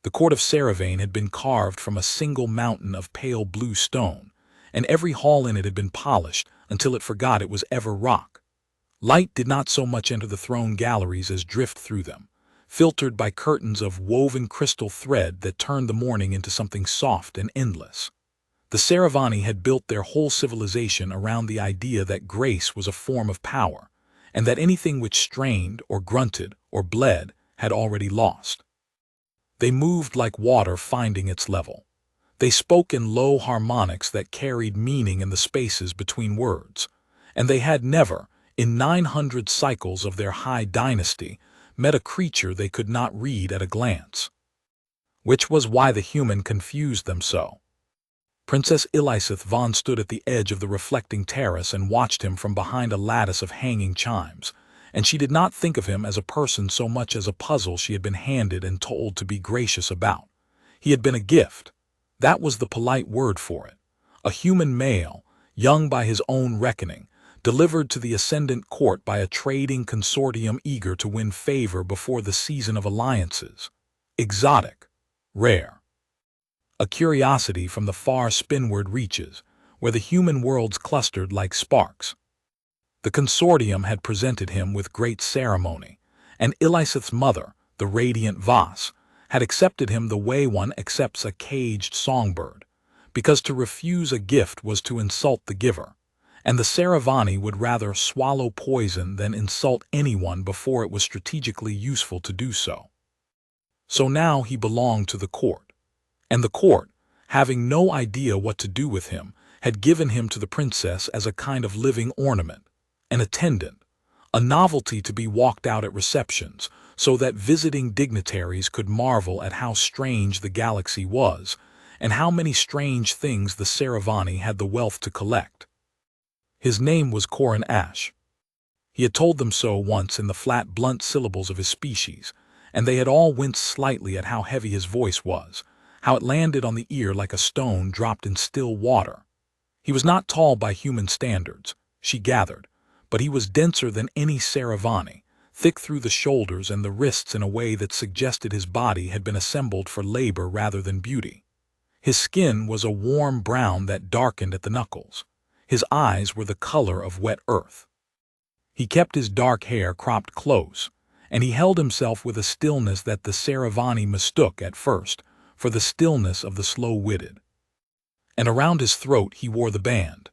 The court of Serevane had been carved from a single mountain of pale blue stone, and every hall in it had been polished until it forgot it was ever rock. Light did not so much enter the throne galleries as drift through them, filtered by curtains of woven crystal thread that turned the morning into something soft and endless. The Serevane had built their whole civilization around the idea that grace was a form of power, and that anything which strained or grunted or bled had already lost. They moved like water finding its level. They spoke in low harmonics that carried meaning in the spaces between words, and they had never, in 900 cycles of their high dynasty, met a creature they could not read at a glance. Which was why the human confused them so. Princess Elizabeth stood at the edge of the reflecting terrace and watched him from behind a lattice of hanging chimes, and she did not think of him as a person so much as a puzzle she had been handed and told to be gracious about. He had been a gift. That was the polite word for it. A human male, young by his own reckoning, delivered to the ascendant court by a trading consortium eager to win favor before the season of alliances. Exotic. Rare. A curiosity from the far spinward reaches, where the human worlds clustered like sparks. The consortium had presented him with great ceremony, and Elizabeth's mother, the radiant Vas, had accepted him the way one accepts a caged songbird, because to refuse a gift was to insult the giver, and the Serevane would rather swallow poison than insult anyone before it was strategically useful to do so. So now he belonged to the court, and the court, having no idea what to do with him, had given him to the princess as a kind of living ornament, an attendant, a novelty to be walked out at receptions, so that visiting dignitaries could marvel at how strange the galaxy was, and how many strange things the Serevane had the wealth to collect. His name was Corin Ashe. He had told them so once in the flat, blunt syllables of his species, and they had all winced slightly at how heavy his voice was, how it landed on the ear like a stone dropped in still water. He was not tall by human standards, she gathered, but he was denser than any Serevane, thick through the shoulders and the wrists in a way that suggested his body had been assembled for labor rather than beauty. His skin was a warm brown that darkened at the knuckles. His eyes were the color of wet earth. He kept his dark hair cropped close, and he held himself with a stillness that the Serevane mistook at first for the stillness of the slow-witted. And around his throat he wore the band.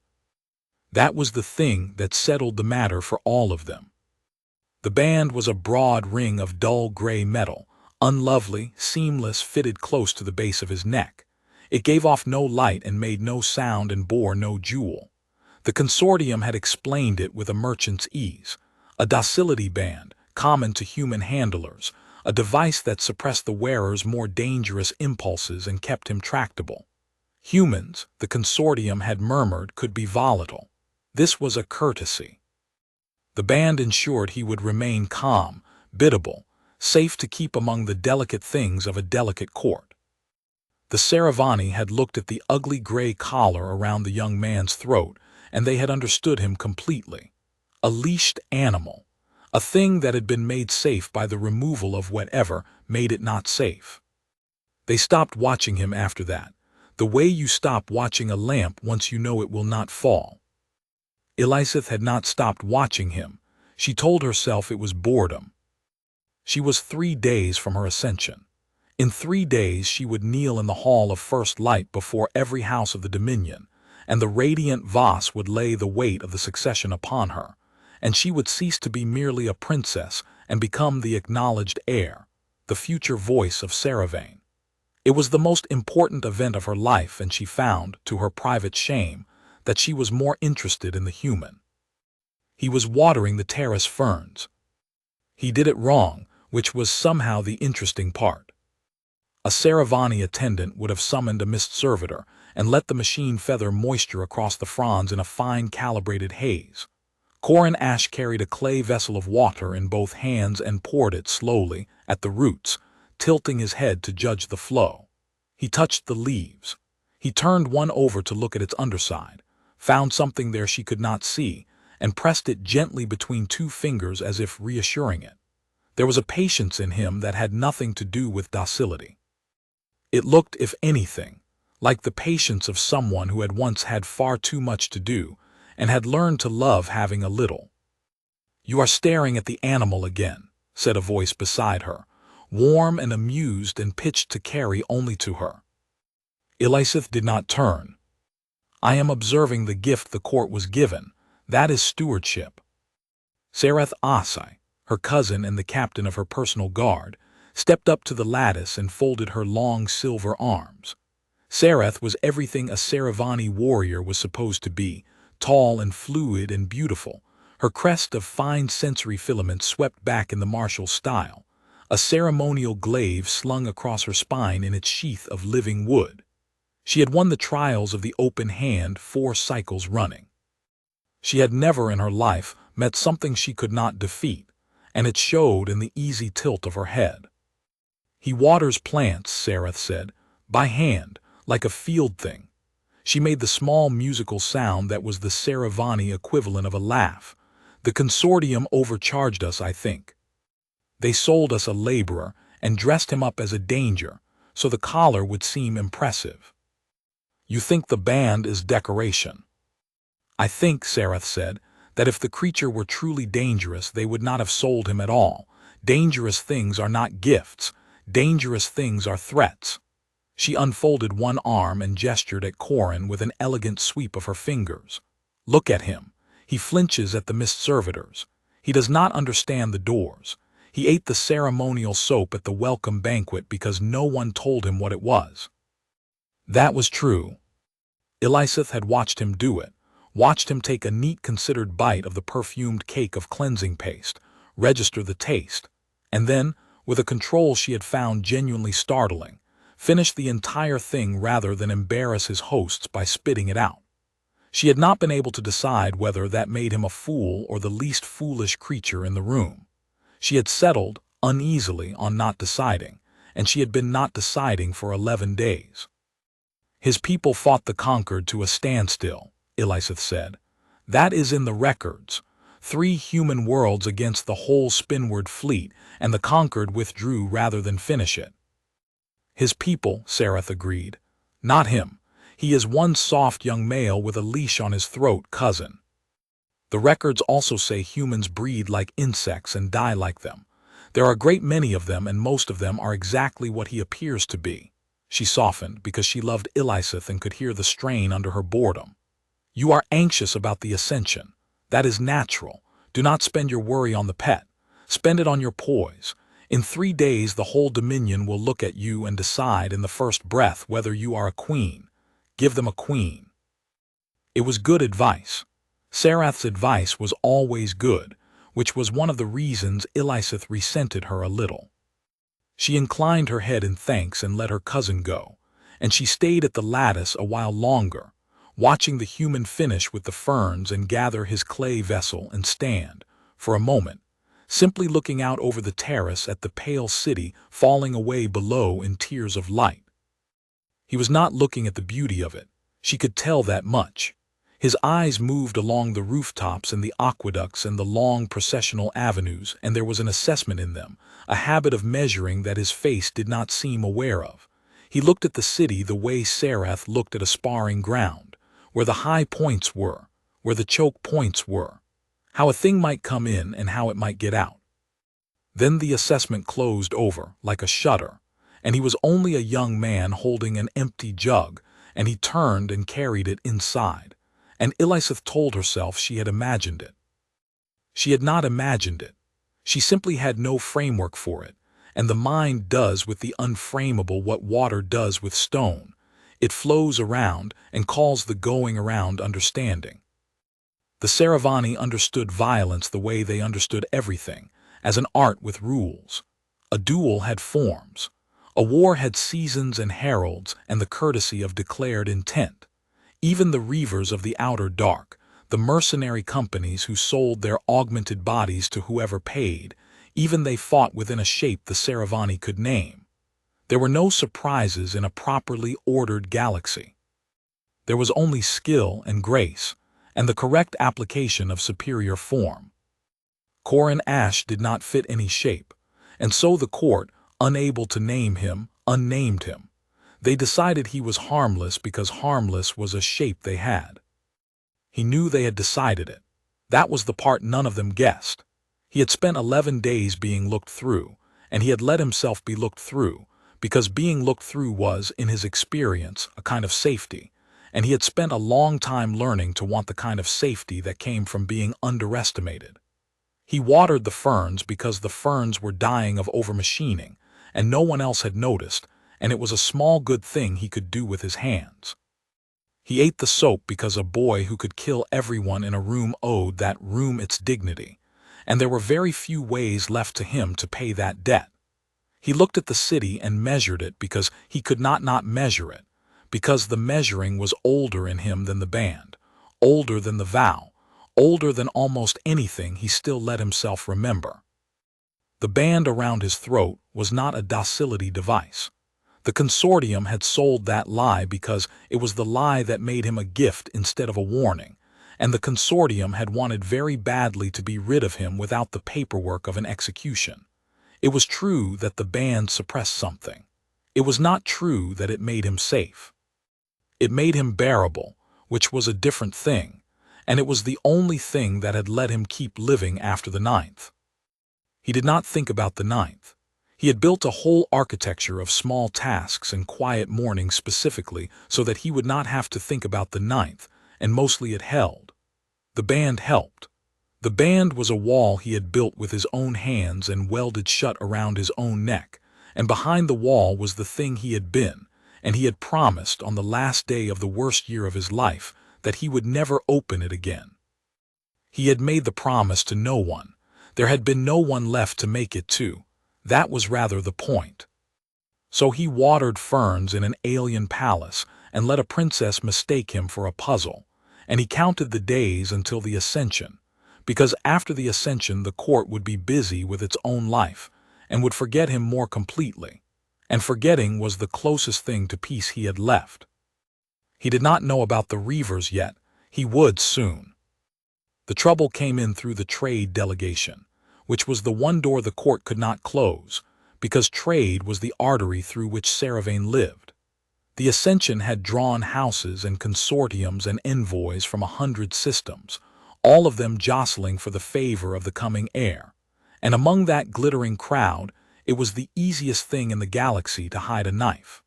That was the thing that settled the matter for all of them. The band was a broad ring of dull gray metal, unlovely, seamless, fitted close to the base of his neck. It gave off no light and made no sound and bore no jewel. The consortium had explained it with a merchant's ease. A docility band, common to human handlers, a device that suppressed the wearer's more dangerous impulses and kept him tractable. Humans, the consortium had murmured, could be volatile. This was a courtesy. The band ensured he would remain calm, biddable, safe to keep among the delicate things of a delicate court. The Serevane had looked at the ugly gray collar around the young man's throat, and they had understood him completely. A leashed animal, a thing that had been made safe by the removal of whatever made it not safe. They stopped watching him after that, the way you stop watching a lamp once you know it will not fall. Elizabeth had not stopped watching him. She told herself it was boredom. She was 3 days from her ascension. In 3 days she would kneel in the hall of first light before every house of the Dominion, and the radiant Vas would lay the weight of the succession upon her, and she would cease to be merely a princess and become the acknowledged heir, the future voice of Serevane. It was the most important event of her life, and she found, to her private shame, that she was more interested in the human. He was watering the terrace ferns. He did it wrong, which was somehow the interesting part. A Serevane attendant would have summoned a mist servitor and let the machine feather moisture across the fronds in a fine calibrated haze. Corin Ashe carried a clay vessel of water in both hands and poured it slowly at the roots, tilting his head to judge the flow. He touched the leaves. He turned one over to look at its underside, found something there she could not see, and pressed it gently between 2 fingers as if reassuring it. There was a patience in him that had nothing to do with docility. It looked, if anything, like the patience of someone who had once had far too much to do and had learned to love having a little. "You are staring at the animal again," said a voice beside her, warm and amused and pitched to carry only to her. Elizabeth did not turn. "I am observing the gift the court was given. That is stewardship." Serevane Ashe, her cousin and the captain of her personal guard, stepped up to the lattice and folded her long silver arms. Serevane was everything a Serevane warrior was supposed to be, tall and fluid and beautiful, her crest of fine sensory filaments swept back in the martial style, a ceremonial glaive slung across her spine in its sheath of living wood. She had won the trials of the open hand 4 cycles running. She had never in her life met something she could not defeat, and it showed in the easy tilt of her head. "He waters plants," Serevane said, "by hand, like a field thing." She made the small musical sound that was the Serevane equivalent of a laugh. "The consortium overcharged us, I think. They sold us a laborer and dressed him up as a danger, so the collar would seem impressive." "You think the band is decoration?" "I think," Serevane said, "that if the creature were truly dangerous, they would not have sold him at all. Dangerous things are not gifts. Dangerous things are threats." She unfolded one arm and gestured at Corin with an elegant sweep of her fingers. "Look at him. He flinches at the missed servitors. He does not understand the doors. He ate the ceremonial soap at the welcome banquet because no one told him what it was." That was true. Elizabeth had watched him do it, watched him take a neat considered bite of the perfumed cake of cleansing paste, register the taste, and then, with a control she had found genuinely startling, finish the entire thing rather than embarrass his hosts by spitting it out. She had not been able to decide whether that made him a fool or the least foolish creature in the room. She had settled, uneasily, on not deciding, and she had been not deciding for 11 days. "His people fought the conquered to a standstill," Elizabeth said. "That is in the records. 3 human worlds against the whole Spinward fleet, and the conquered withdrew rather than finish it." "His people," Serevane agreed. "Not him. He is one soft young male with a leash on his throat, cousin. The records also say humans breed like insects and die like them. There are a great many of them, and most of them are exactly what he appears to be." She softened because she loved Elizabeth and could hear the strain under her boredom. "You are anxious about the Ascension. That is natural. Do not spend your worry on the pet. Spend it on your poise. In 3 days the whole Dominion will look at you and decide in the first breath whether you are a queen. Give them a queen." It was good advice. Serevane's advice was always good, which was one of the reasons Elizabeth resented her a little. She inclined her head in thanks and let her cousin go, and she stayed at the lattice a while longer, watching the human finish with the ferns and gather his clay vessel and stand, for a moment, simply looking out over the terrace at the pale city falling away below in tiers of light. He was not looking at the beauty of it. She could tell that much. His eyes moved along the rooftops and the aqueducts and the long processional avenues, and there was an assessment in them, a habit of measuring that his face did not seem aware of. He looked at the city the way Serevane looked at a sparring ground, where the high points were, where the choke points were, how a thing might come in and how it might get out. Then the assessment closed over, like a shutter, and he was only a young man holding an empty jug, and he turned and carried it inside. And Elizabeth told herself she had imagined it. She had not imagined it. She simply had no framework for it, and the mind does with the unframeable what water does with stone. It flows around and calls the going around understanding. The Serevane understood violence the way they understood everything, as an art with rules. A duel had forms. A war had seasons and heralds and the courtesy of declared intent. Even the reavers of the outer dark, the mercenary companies who sold their augmented bodies to whoever paid, even they fought within a shape the Serevane could name. There were no surprises in a properly ordered galaxy. There was only skill and grace, and the correct application of superior form. Corin Ashe did not fit any shape, and so the court, unable to name him, unnamed him. They decided he was harmless because harmless was a shape they had. He knew they had decided it. That was the part none of them guessed. He had spent 11 days being looked through, and he had let himself be looked through, because being looked through was, in his experience, a kind of safety, and he had spent a long time learning to want the kind of safety that came from being underestimated. He watered the ferns because the ferns were dying of overmachining, and no one else had noticed, and it was a small good thing he could do with his hands. He ate the soap because a boy who could kill everyone in a room owed that room its dignity, and there were very few ways left to him to pay that debt. He looked at the city and measured it because he could not measure it, because the measuring was older in him than the band, older than the vow, older than almost anything he still let himself remember. The band around his throat was not a docility device. The consortium had sold that lie because it was the lie that made him a gift instead of a warning, and the consortium had wanted very badly to be rid of him without the paperwork of an execution. It was true that the band suppressed something. It was not true that it made him safe. It made him bearable, which was a different thing, and it was the only thing that had let him keep living after the 9th. He did not think about the 9th. He had built a whole architecture of small tasks and quiet mornings specifically so that he would not have to think about the 9th, and mostly it held. The band helped. The band was a wall he had built with his own hands and welded shut around his own neck, and behind the wall was the thing he had been, and he had promised on the last day of the worst year of his life that he would never open it again. He had made the promise to no one. There had been no one left to make it to. That was rather the point. So he watered ferns in an alien palace and let a princess mistake him for a puzzle, and he counted the days until the Ascension, because after the Ascension the court would be busy with its own life and would forget him more completely, and forgetting was the closest thing to peace he had left. He did not know about the Reavers yet. He would soon. The trouble came in through the trade delegation, which was the one door the court could not close, because trade was the artery through which Serevane lived. The Ascension had drawn houses and consortiums and envoys from 100 systems, all of them jostling for the favor of the coming heir, and among that glittering crowd it was the easiest thing in the galaxy to hide a knife.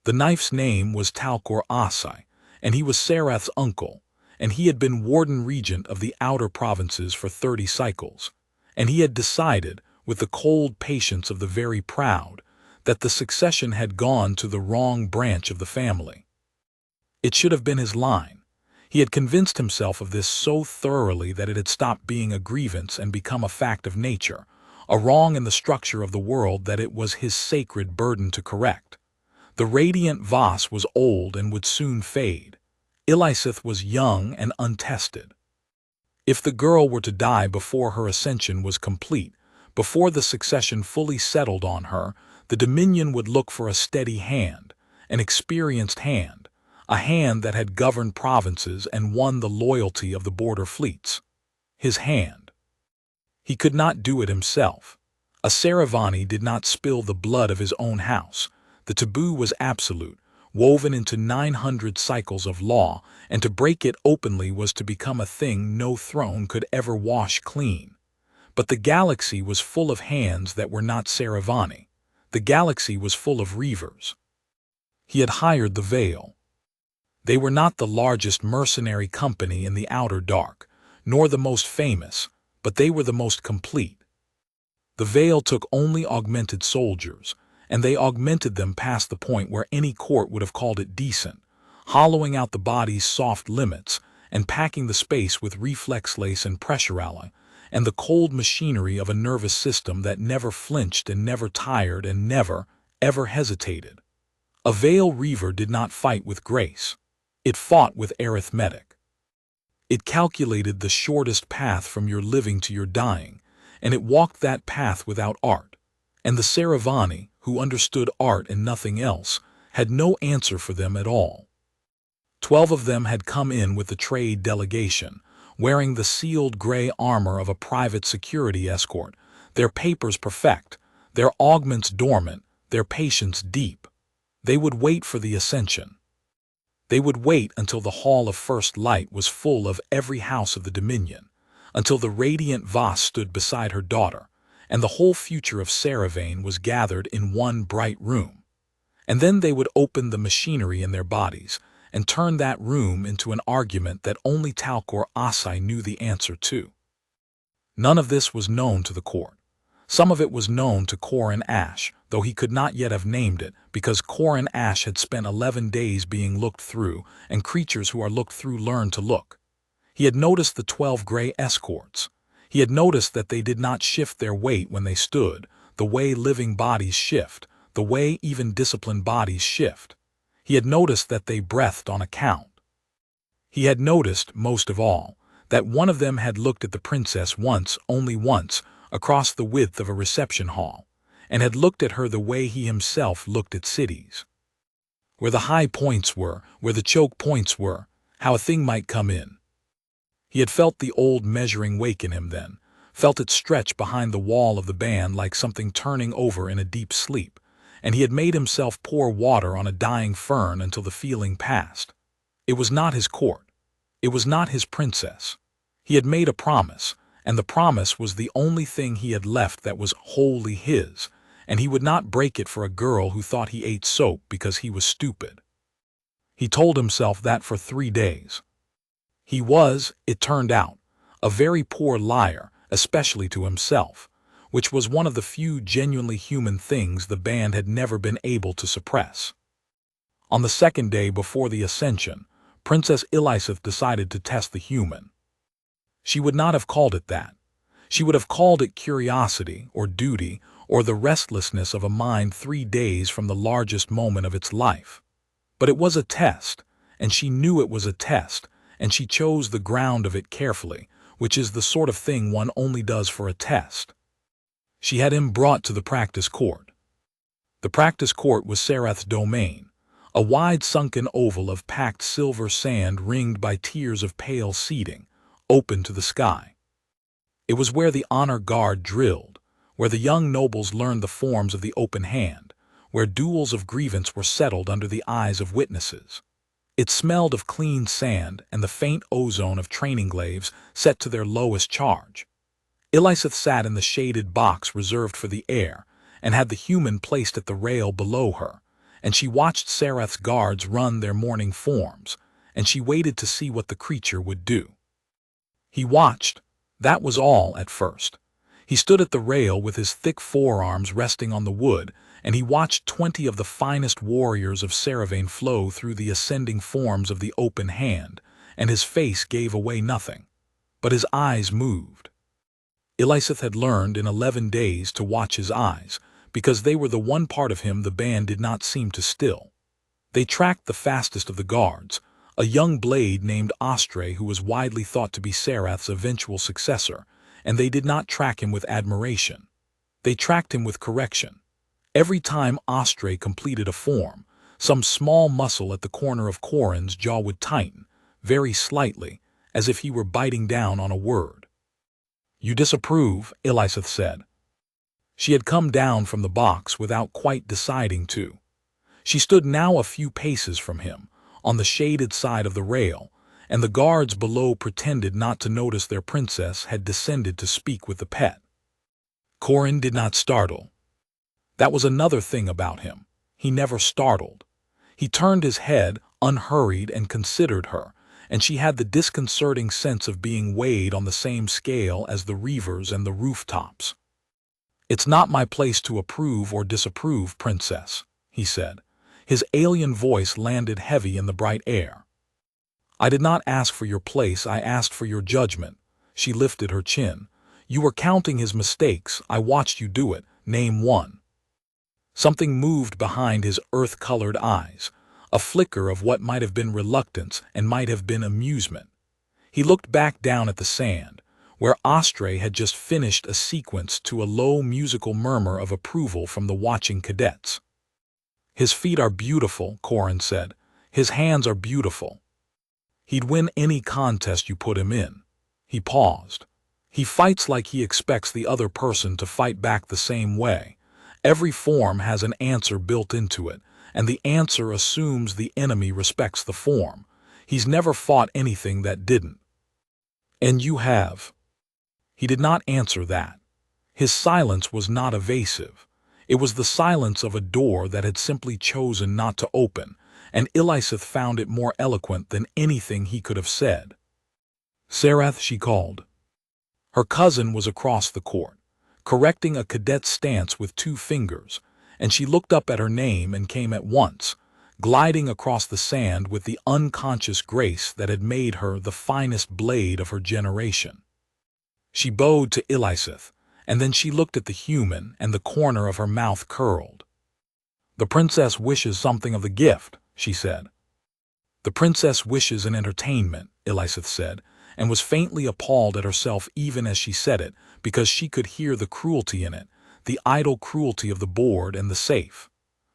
The knife's name was Corin Ashe, and he was Sereth's uncle, and he had been warden regent of the outer provinces for 30 cycles, and he had decided, with the cold patience of the very proud, that the succession had gone to the wrong branch of the family. It should have been his line. He had convinced himself of this so thoroughly that it had stopped being a grievance and become a fact of nature, a wrong in the structure of the world that it was his sacred burden to correct. The radiant vase was old and would soon fade. Elizeth was young and untested. If the girl were to die before her ascension was complete, before the succession fully settled on her, the Dominion would look for a steady hand, an experienced hand, a hand that had governed provinces and won the loyalty of the border fleets. His hand. He could not do it himself. A Serevane did not spill the blood of his own house. The taboo was absolute, woven into 900 cycles of law, and to break it openly was to become a thing no throne could ever wash clean. But the galaxy was full of hands that were not Serevane. The galaxy was full of Reavers. He had hired the Veil. They were not the largest mercenary company in the outer dark, nor the most famous, but they were the most complete. The Veil took only augmented soldiers, and they augmented them past the point where any court would have called it decent, hollowing out the body's soft limits and packing the space with reflex lace and pressure alloy, and the cold machinery of a nervous system that never flinched and never tired and never, ever hesitated. A Veil Reaver did not fight with grace. It fought with arithmetic. It calculated the shortest path from your living to your dying, and it walked that path without art. And the Serevane, who understood art and nothing else, had no answer for them at all. 12 of them had come in with the trade delegation, wearing the sealed gray armor of a private security escort, their papers perfect, their augments dormant, their patience deep. They would wait for the Ascension. They would wait until the Hall of First Light was full of every house of the Dominion, until the radiant Voss stood beside her daughter, and the whole future of Serevane was gathered in one bright room. And then they would open the machinery in their bodies and turn that room into an argument that only Corin Ashe knew the answer to. None of this was known to the court. Some of it was known to Corin Ashe, though he could not yet have named it, because Corin Ashe had spent 11 days being looked through, and creatures who are looked through learn to look. He had noticed the 12 gray escorts. He had noticed that they did not shift their weight when they stood, the way living bodies shift, the way even disciplined bodies shift. He had noticed that they breathed on account. He had noticed, most of all, that one of them had looked at the princess once, only once, across the width of a reception hall, and had looked at her the way he himself looked at cities. Where the high points were, where the choke points were, how a thing might come in. He had felt the old measuring waken him then, felt it stretch behind the wall of the band like something turning over in a deep sleep, and he had made himself pour water on a dying fern until the feeling passed. It was not his court. It was not his princess. He had made a promise, and the promise was the only thing he had left that was wholly his, and he would not break it for a girl who thought he ate soap because he was stupid. He told himself that for 3 days. He was, it turned out, a very poor liar, especially to himself, which was one of the few genuinely human things the band had never been able to suppress. On the 2nd day before the Ascension, Princess Elizabeth decided to test the human. She would not have called it that. She would have called it curiosity or duty or the restlessness of a mind 3 days from the largest moment of its life. But it was a test, and she knew it was a test, and she chose the ground of it carefully, which is the sort of thing one only does for a test. She had him brought to the practice court. The practice court was Sereth's domain, a wide sunken oval of packed silver sand ringed by tiers of pale seating, open to the sky. It was where the honor guard drilled, where the young nobles learned the forms of the open hand, where duels of grievance were settled under the eyes of witnesses. It smelled of clean sand and the faint ozone of training glaives set to their lowest charge. Elizabeth sat in the shaded box reserved for the air, and had the human placed at the rail below her, and she watched Sereth's guards run their morning forms, and she waited to see what the creature would do. He watched. That was all at first. He stood at the rail with his thick forearms resting on the wood, and he watched 20 of the finest warriors of Serevane flow through the ascending forms of the open hand, and his face gave away nothing. But his eyes moved. Elizabeth had learned in 11 days to watch his eyes, because they were the one part of him the band did not seem to still. They tracked the fastest of the guards, a young blade named Ashe who was widely thought to be Sereth's eventual successor, and they did not track him with admiration. They tracked him with correction. Every time Ashe completed a form, some small muscle at the corner of Corin's jaw would tighten, very slightly, as if he were biting down on a word. "You disapprove," Elizabeth said. She had come down from the box without quite deciding to. She stood now a few paces from him, on the shaded side of the rail, and the guards below pretended not to notice their princess had descended to speak with the pet. Corin did not startle. That was another thing about him. He never startled. He turned his head, unhurried, and considered her, and she had the disconcerting sense of being weighed on the same scale as the reavers and the rooftops. "It's not my place to approve or disapprove, princess," he said. His alien voice landed heavy in the bright air. "I did not ask for your place, I asked for your judgment." She lifted her chin. "You were counting his mistakes, I watched you do it. Name one." Something moved behind his earth-colored eyes, a flicker of what might have been reluctance and might have been amusement. He looked back down at the sand, where Ashe had just finished a sequence to a low musical murmur of approval from the watching cadets. "His feet are beautiful," Corin said. "His hands are beautiful. He'd win any contest you put him in." He paused. "He fights like he expects the other person to fight back the same way. Every form has an answer built into it, and the answer assumes the enemy respects the form. He's never fought anything that didn't. And you have. He did not answer that. His silence was not evasive. It was the silence of a door that had simply chosen not to open, and Eliseth found it more eloquent than anything he could have said. "Sereth," she called. Her cousin was across the court, correcting a cadet's stance with 2 fingers, and she looked up at her name and came at once, gliding across the sand with the unconscious grace that had made her the finest blade of her generation. She bowed to Eliseth, and then she looked at the human, and the corner of her mouth curled. "The princess wishes something of the gift," she said. "The princess wishes an entertainment," Eliseth said, and was faintly appalled at herself even as she said it, because she could hear the cruelty in it, the idle cruelty of the board and the safe.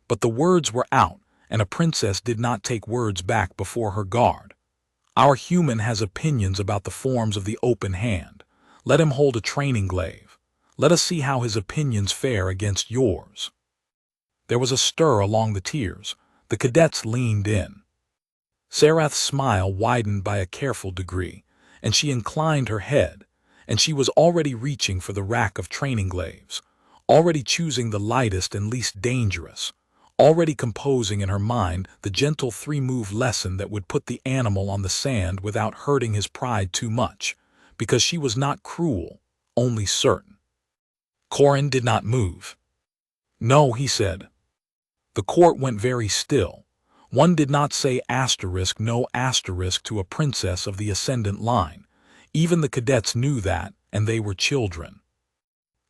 But the words were out, and a princess did not take words back before her guard. "Our human has opinions about the forms of the open hand. Let him hold a training glaive. Let us see how his opinions fare against yours." There was a stir along the tiers. The cadets leaned in. Sereth's smile widened by a careful degree, and she inclined her head, and she was already reaching for the rack of training glaives, already choosing the lightest and least dangerous, already composing in her mind the gentle 3-move lesson that would put the animal on the sand without hurting his pride too much, because she was not cruel, only certain. Corin did not move. "No," he said. The court went very still. One did not say no asterisk to a princess of the ascendant line. Even the cadets knew that, and they were children.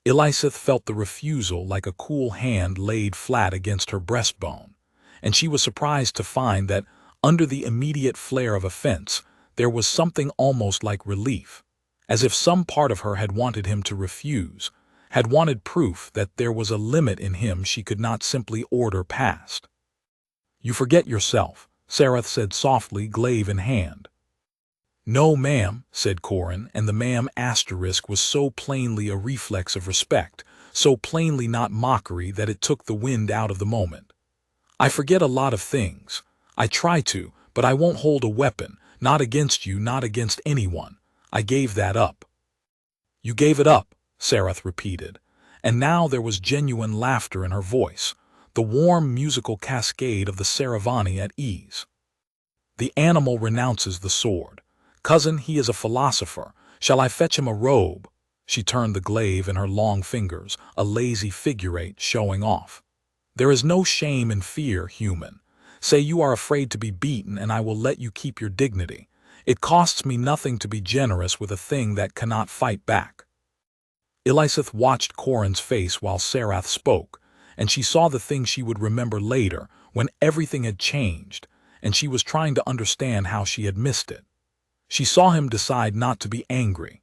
Eliseth felt the refusal like a cool hand laid flat against her breastbone, and she was surprised to find that, under the immediate flare of offense, there was something almost like relief, as if some part of her had wanted him to refuse, had wanted proof that there was a limit in him she could not simply order past. "You forget yourself," Sereth said softly, glaive in hand. "No, ma'am," said Corin, and the ma'am asterisk was so plainly a reflex of respect, so plainly not mockery that it took the wind out of the moment. "I forget a lot of things. I try to, but I won't hold a weapon, not against you, not against anyone. I gave that up." "You gave it up," Sereth repeated, and now there was genuine laughter in her voice, the warm musical cascade of the Serevane at ease. "The animal renounces the sword. Cousin, he is a philosopher. Shall I fetch him a robe?" She turned the glaive in her long fingers, a lazy figure-8 showing off. "There is no shame in fear, human. Say you are afraid to be beaten, and I will let you keep your dignity. It costs me nothing to be generous with a thing that cannot fight back." Eliseth watched Corin's face while Sereth spoke, and she saw the thing she would remember later, when everything had changed, and she was trying to understand how she had missed it. She saw him decide not to be angry.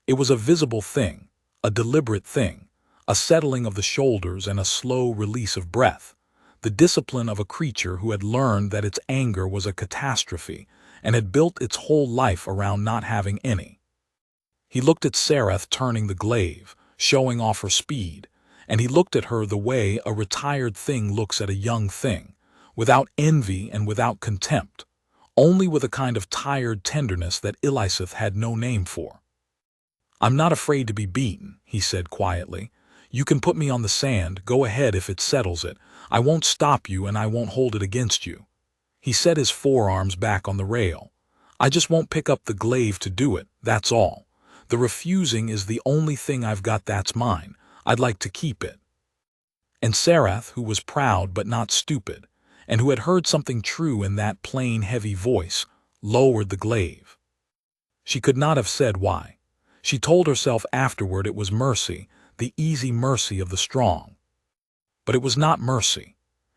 It was a visible thing, a deliberate thing, a settling of the shoulders and a slow release of breath, the discipline of a creature who had learned that its anger was a catastrophe and had built its whole life around not having any. He looked at Sereth turning the glaive, showing off her speed, and he looked at her the way a retired thing looks at a young thing, without envy and without contempt, only with a kind of tired tenderness that Eliseth had no name for. "I'm not afraid to be beaten," he said quietly. "You can put me on the sand, go ahead if it settles it. I won't stop you and I won't hold it against you." He set his forearms back on the rail. "I just won't pick up the glaive to do it, that's all. The refusing is the only thing I've got that's mine. I'd like to keep it." And Sereth, who was proud but not stupid, and who had heard something true in that plain, heavy voice, lowered the glaive. She could not have said why. She told herself afterward it was mercy, the easy mercy of the strong. But it was not mercy.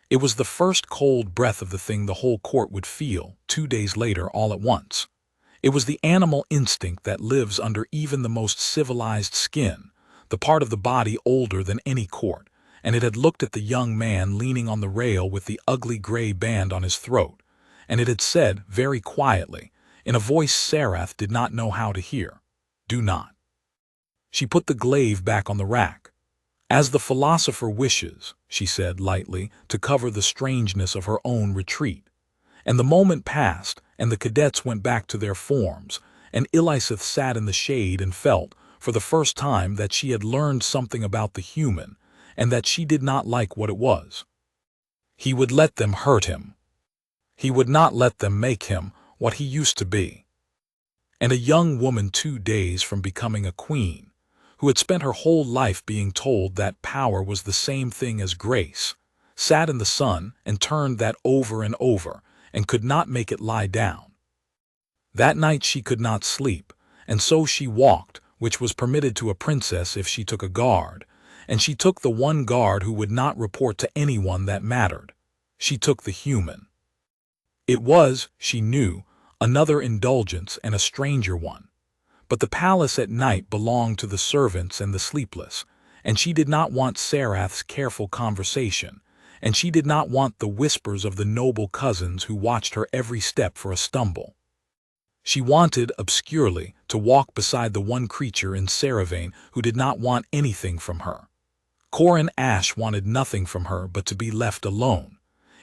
It was the first cold breath of the thing the whole court would feel 2 days later all at once. It was the animal instinct that lives under even the most civilized skin, the part of the body older than any court, and it had looked at the young man leaning on the rail with the ugly gray band on his throat, and it had said very quietly, in a voice Sereth did not know how to hear, "Do not." She put the glaive back on the rack. "As the philosopher wishes," she said lightly, to cover the strangeness of her own retreat. And the moment passed, and the cadets went back to their forms, and Elizabeth sat in the shade and felt, for the first time, that she had learned something about the human, and that she did not like what it was. He would let them hurt him. He would not let them make him what he used to be. And a young woman 2 days from becoming a queen, who had spent her whole life being told that power was the same thing as grace, sat in the sun and turned that over and over, and could not make it lie down. That night she could not sleep, and so she walked, which was permitted to a princess if she took a guard, and she took the one guard who would not report to anyone that mattered. She took the human. It was, she knew, another indulgence and a stranger one. But the palace at night belonged to the servants and the sleepless, and she did not want Serath's careful conversation, and she did not want the whispers of the noble cousins who watched her every step for a stumble. She wanted, obscurely, to walk beside the one creature in Serevane who did not want anything from her. Corin Ashe wanted nothing from her but to be left alone.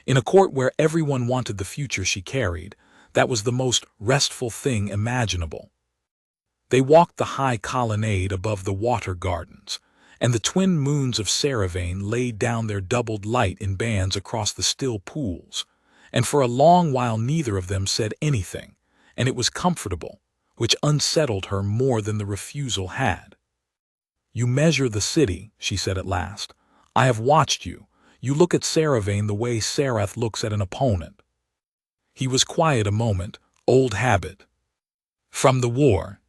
In a court where everyone wanted the future she carried, that was the most restful thing imaginable. They walked the high colonnade above the water gardens, and the twin moons of Serevane laid down their doubled light in bands across the still pools, and for a long while neither of them said anything, and it was comfortable, which unsettled her more than the refusal had. "You measure the city," she said at last. "I have watched you. You look at Serevane the way Serath looks at an opponent." He was quiet a moment. "Old habit. From the war.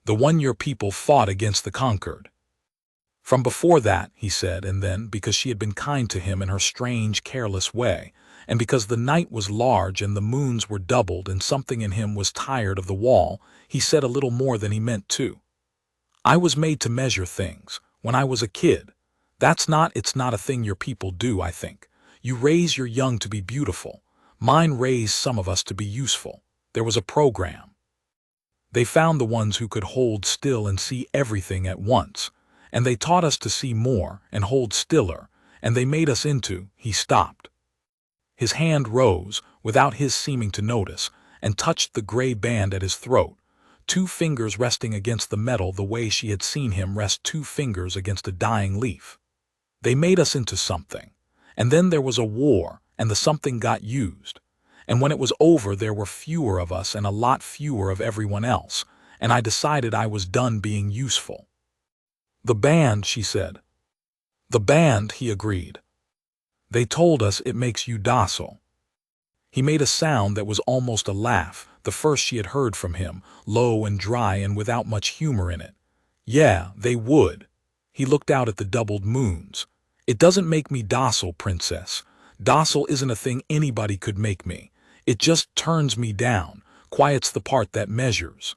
The one your people fought against the conquered." "From before that," he said, and then, because she had been kind to him in her strange, careless way, and because the night was large and the moons were doubled and something in him was tired of the wall, he said a little more than he meant to. "I was made to measure things, when I was a kid. It's not a thing your people do, I think. You raise your young to be beautiful. Mine raised some of us to be useful. There was a program. They found the ones who could hold still and see everything at once, and they taught us to see more and hold stiller, and they made us into—" He stopped. His hand rose, without his seeming to notice, and touched the gray band at his throat, 2 fingers resting against the metal the way she had seen him rest 2 fingers against a dying leaf. "They made us into something, and then there was a war, and the something got used. And when it was over there were fewer of us and a lot fewer of everyone else, and I decided I was done being useful." "The band," she said. "The band," he agreed. "They told us it makes you docile." He made a sound that was almost a laugh, the first she had heard from him, low and dry and without much humor in it. "Yeah, they would." He looked out at the doubled moons. "It doesn't make me docile, princess. Docile isn't a thing anybody could make me. It just turns me down, quiets the part that measures,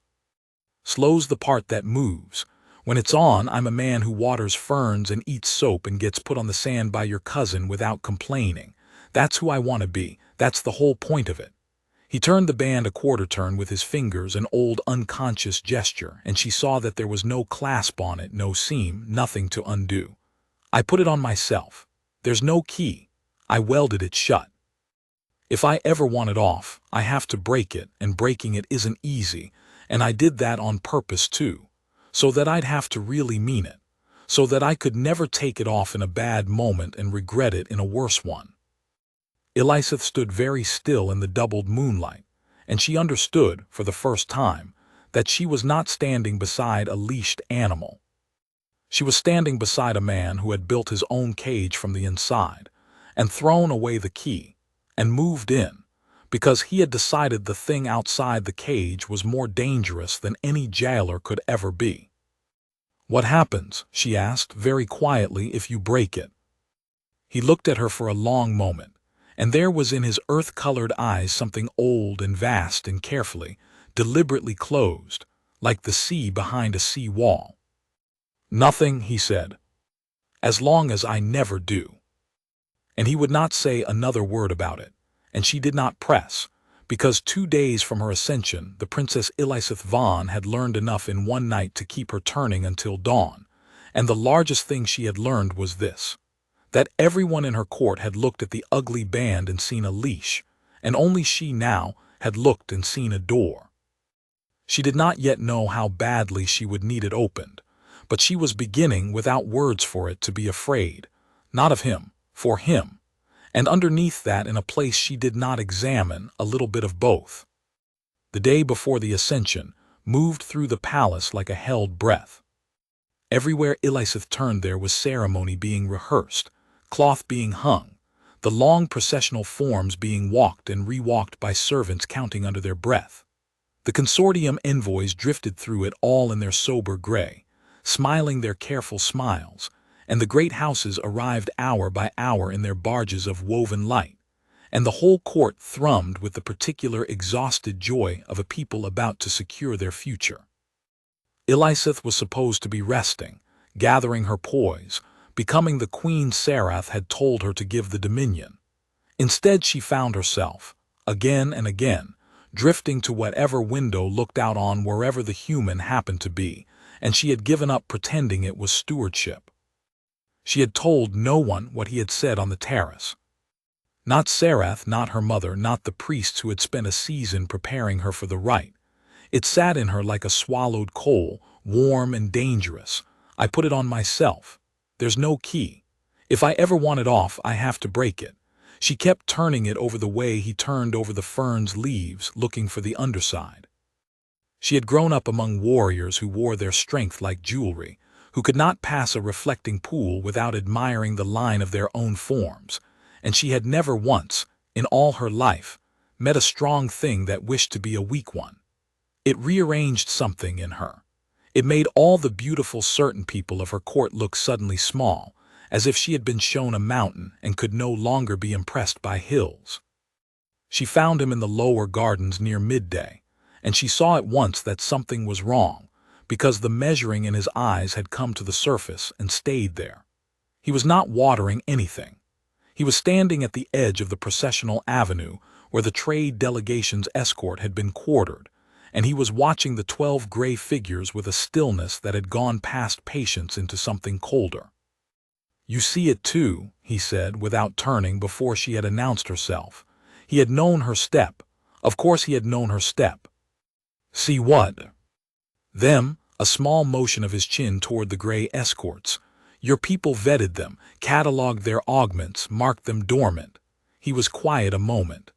slows the part that moves. When it's on, I'm a man who waters ferns and eats soap and gets put on the sand by your cousin without complaining. That's who I want to be. That's the whole point of it." He turned the band a quarter turn with his fingers, an old unconscious gesture, and she saw that there was no clasp on it, no seam, nothing to undo. "I put it on myself. There's no key. I welded it shut. If I ever want it off, I have to break it, and breaking it isn't easy, and I did that on purpose too, so that I'd have to really mean it, so that I could never take it off in a bad moment and regret it in a worse one." Elizabeth stood very still in the doubled moonlight, and she understood, for the first time, that she was not standing beside a leashed animal. She was standing beside a man who had built his own cage from the inside, and thrown away the key, and moved in, because he had decided the thing outside the cage was more dangerous than any jailer could ever be. "What happens," she asked very quietly, "if you break it?" He looked at her for a long moment, and there was in his earth-colored eyes something old and vast and carefully, deliberately closed, like the sea behind a sea wall. "Nothing," he said, "as long as I never do." And he would not say another word about it, and she did not press, because 2 days from her ascension the Princess Elizabeth Vaughn had learned enough in one night to keep her turning until dawn, And the largest thing she had learned was this: that everyone in her court had looked at the ugly band and seen a leash, and only she now had looked and seen a door. She did not yet know how badly she would need it opened, but she was beginning, without words for it, to be afraid, not of him, for him, and underneath that, in a place she did not examine, a little bit of both. The day before the Ascension moved through the palace like a held breath. Everywhere Elizabeth turned there was ceremony being rehearsed, cloth being hung, the long processional forms being walked and re-walked by servants counting under their breath. The consortium envoys drifted through it all in their sober gray, smiling their careful smiles, and the great houses arrived hour by hour in their barges of woven light, and the whole court thrummed with the particular exhausted joy of a people about to secure their future. Elizabeth was supposed to be resting, gathering her poise, becoming the queen Seraph had told her to give the dominion. Instead, she found herself, again and again, drifting to whatever window looked out on wherever the human happened to be, and she had given up pretending it was stewardship. She had told no one what he had said on the terrace. Not Seraph, not her mother, not the priests who had spent a season preparing her for the rite. It sat in her like a swallowed coal, warm and dangerous. I put it on myself. There's no key. If I ever want it off, I have to break it. She kept turning it over the way he turned over the fern's leaves, looking for the underside. She had grown up among warriors who wore their strength like jewelry, who could not pass a reflecting pool without admiring the line of their own forms, and she had never once, in all her life, met a strong thing that wished to be a weak one. It rearranged something in her. It made all the beautiful certain people of her court look suddenly small, as if she had been shown a mountain and could no longer be impressed by hills. She found him in the lower gardens near midday, and she saw at once that something was wrong, because the measuring in his eyes had come to the surface and stayed there. He was not watering anything. He was standing at the edge of the processional avenue where the trade delegation's escort had been quartered, and he was watching the 12 gray figures with a stillness that had gone past patience into something colder. "You see it too," he said, without turning before she had announced herself. He had known her step. Of course he had known her step. "See what?" "Them," a small motion of his chin toward the gray escorts. "Your people vetted them, catalogued their augments, marked them dormant." He was quiet a moment.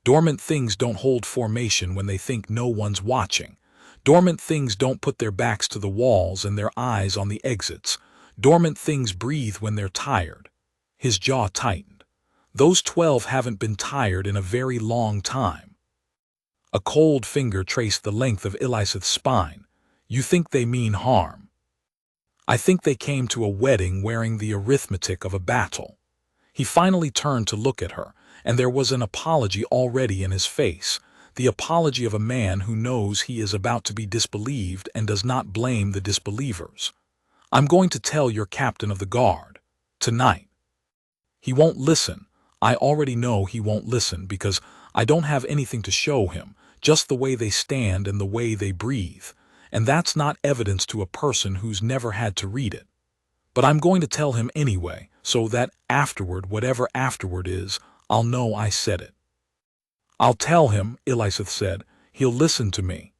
"Dormant things don't hold formation when they think no one's watching. Dormant things don't put their backs to the walls and their eyes on the exits. Dormant things breathe when they're tired." His jaw tightened. "Those 12 haven't been tired in a very long time." A cold finger traced the length of Elizabeth's spine. "You think they mean harm?" "I think they came to a wedding wearing the arithmetic of a battle." He finally turned to look at her, and there was an apology already in his face, the apology of a man who knows he is about to be disbelieved and does not blame the disbelievers. "I'm going to tell your captain of the guard. Tonight." "He won't listen. I already know he won't listen because I don't have anything to show him, just the way they stand and the way they breathe, and that's not evidence to a person who's never had to read it. But I'm going to tell him anyway, so that afterward, whatever afterward is, I'll know I said it." "I'll tell him," Elizabeth said. "He'll listen to me."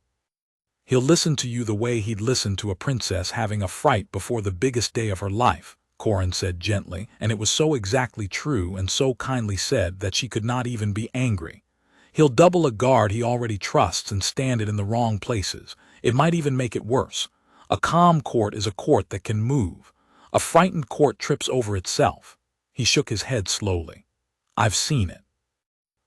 "He'll listen to you the way he'd listen to a princess having a fright before the biggest day of her life," Corin said gently, and it was so exactly true and so kindly said that she could not even be angry. "He'll double a guard he already trusts and stand it in the wrong places. It might even make it worse. A calm court is a court that can move. A frightened court trips over itself." He shook his head slowly. "I've seen it.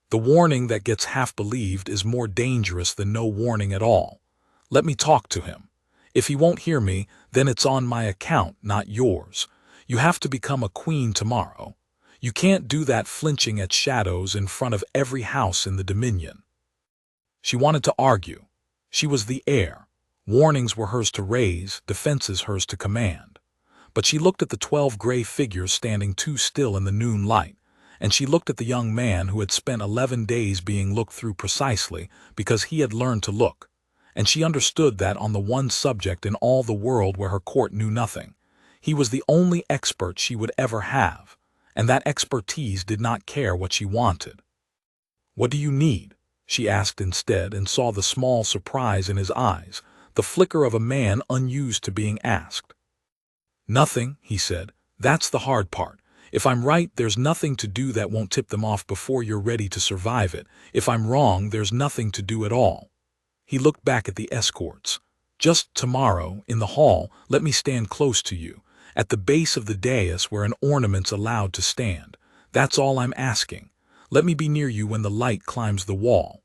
The warning that gets half believed is more dangerous than no warning at all. Let me talk to him. If he won't hear me, then it's on my account, not yours. You have to become a queen tomorrow. You can't do that flinching at shadows in front of every house in the Dominion." She wanted to argue. She was the heir. Warnings were hers to raise, defenses hers to command. But she looked at the 12 gray figures standing too still in the noon light, and she looked at the young man who had spent 11 days being looked through precisely because he had learned to look, and she understood that on the one subject in all the world where her court knew nothing, He was the only expert she would ever have, and that expertise did not care what she wanted. "What do you need?" she asked instead, and saw the small surprise in his eyes, the flicker of a man unused to being asked. "Nothing," he said. "That's the hard part. If I'm right, there's nothing to do that won't tip them off before you're ready to survive it. If I'm wrong, there's nothing to do at all." He looked back at the escorts. "Just tomorrow, in the hall, let me stand close to you, at the base of the dais where an ornament's allowed to stand. That's all I'm asking. Let me be near you when the light climbs the wall."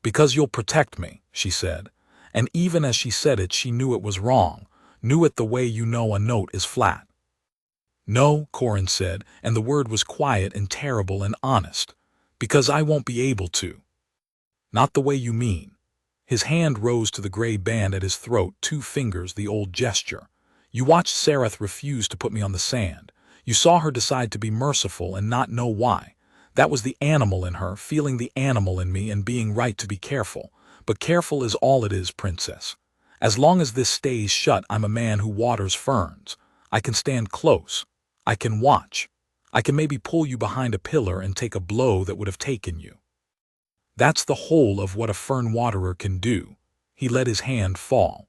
"Because you'll protect me," she said. And even as she said it, she knew it was wrong, knew it the way you know a note is flat. "No," Corin said, and the word was quiet and terrible and honest. "Because I won't be able to." "Not the way you mean." His hand rose to the gray band at his throat, 2 fingers, the old gesture. "You watched Sereth refuse to put me on the sand. You saw her decide to be merciful and not know why. That was the animal in her, feeling the animal in me and being right to be careful. But careful is all it is, princess. As long as this stays shut, I'm a man who waters ferns. I can stand close. I can watch. I can maybe pull you behind a pillar and take a blow that would have taken you. That's the whole of what a fern waterer can do." He let his hand fall.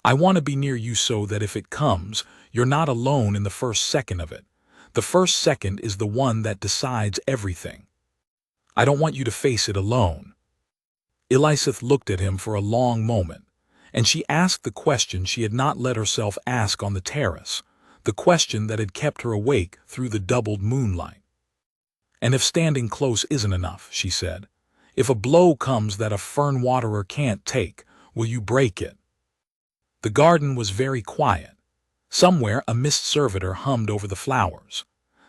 "I want to be near you so that if it comes, you're not alone in the first second of it. The first second is the one that decides everything. I don't want you to face it alone." Eliseth looked at him for a long moment, and she asked the question she had not let herself ask on the terrace, the question that had kept her awake through the doubled moonlight. "And if standing close isn't enough," she said, "if a blow comes that a fern waterer can't take, will you break it?" The garden was very quiet. Somewhere a mist servitor hummed over the flowers.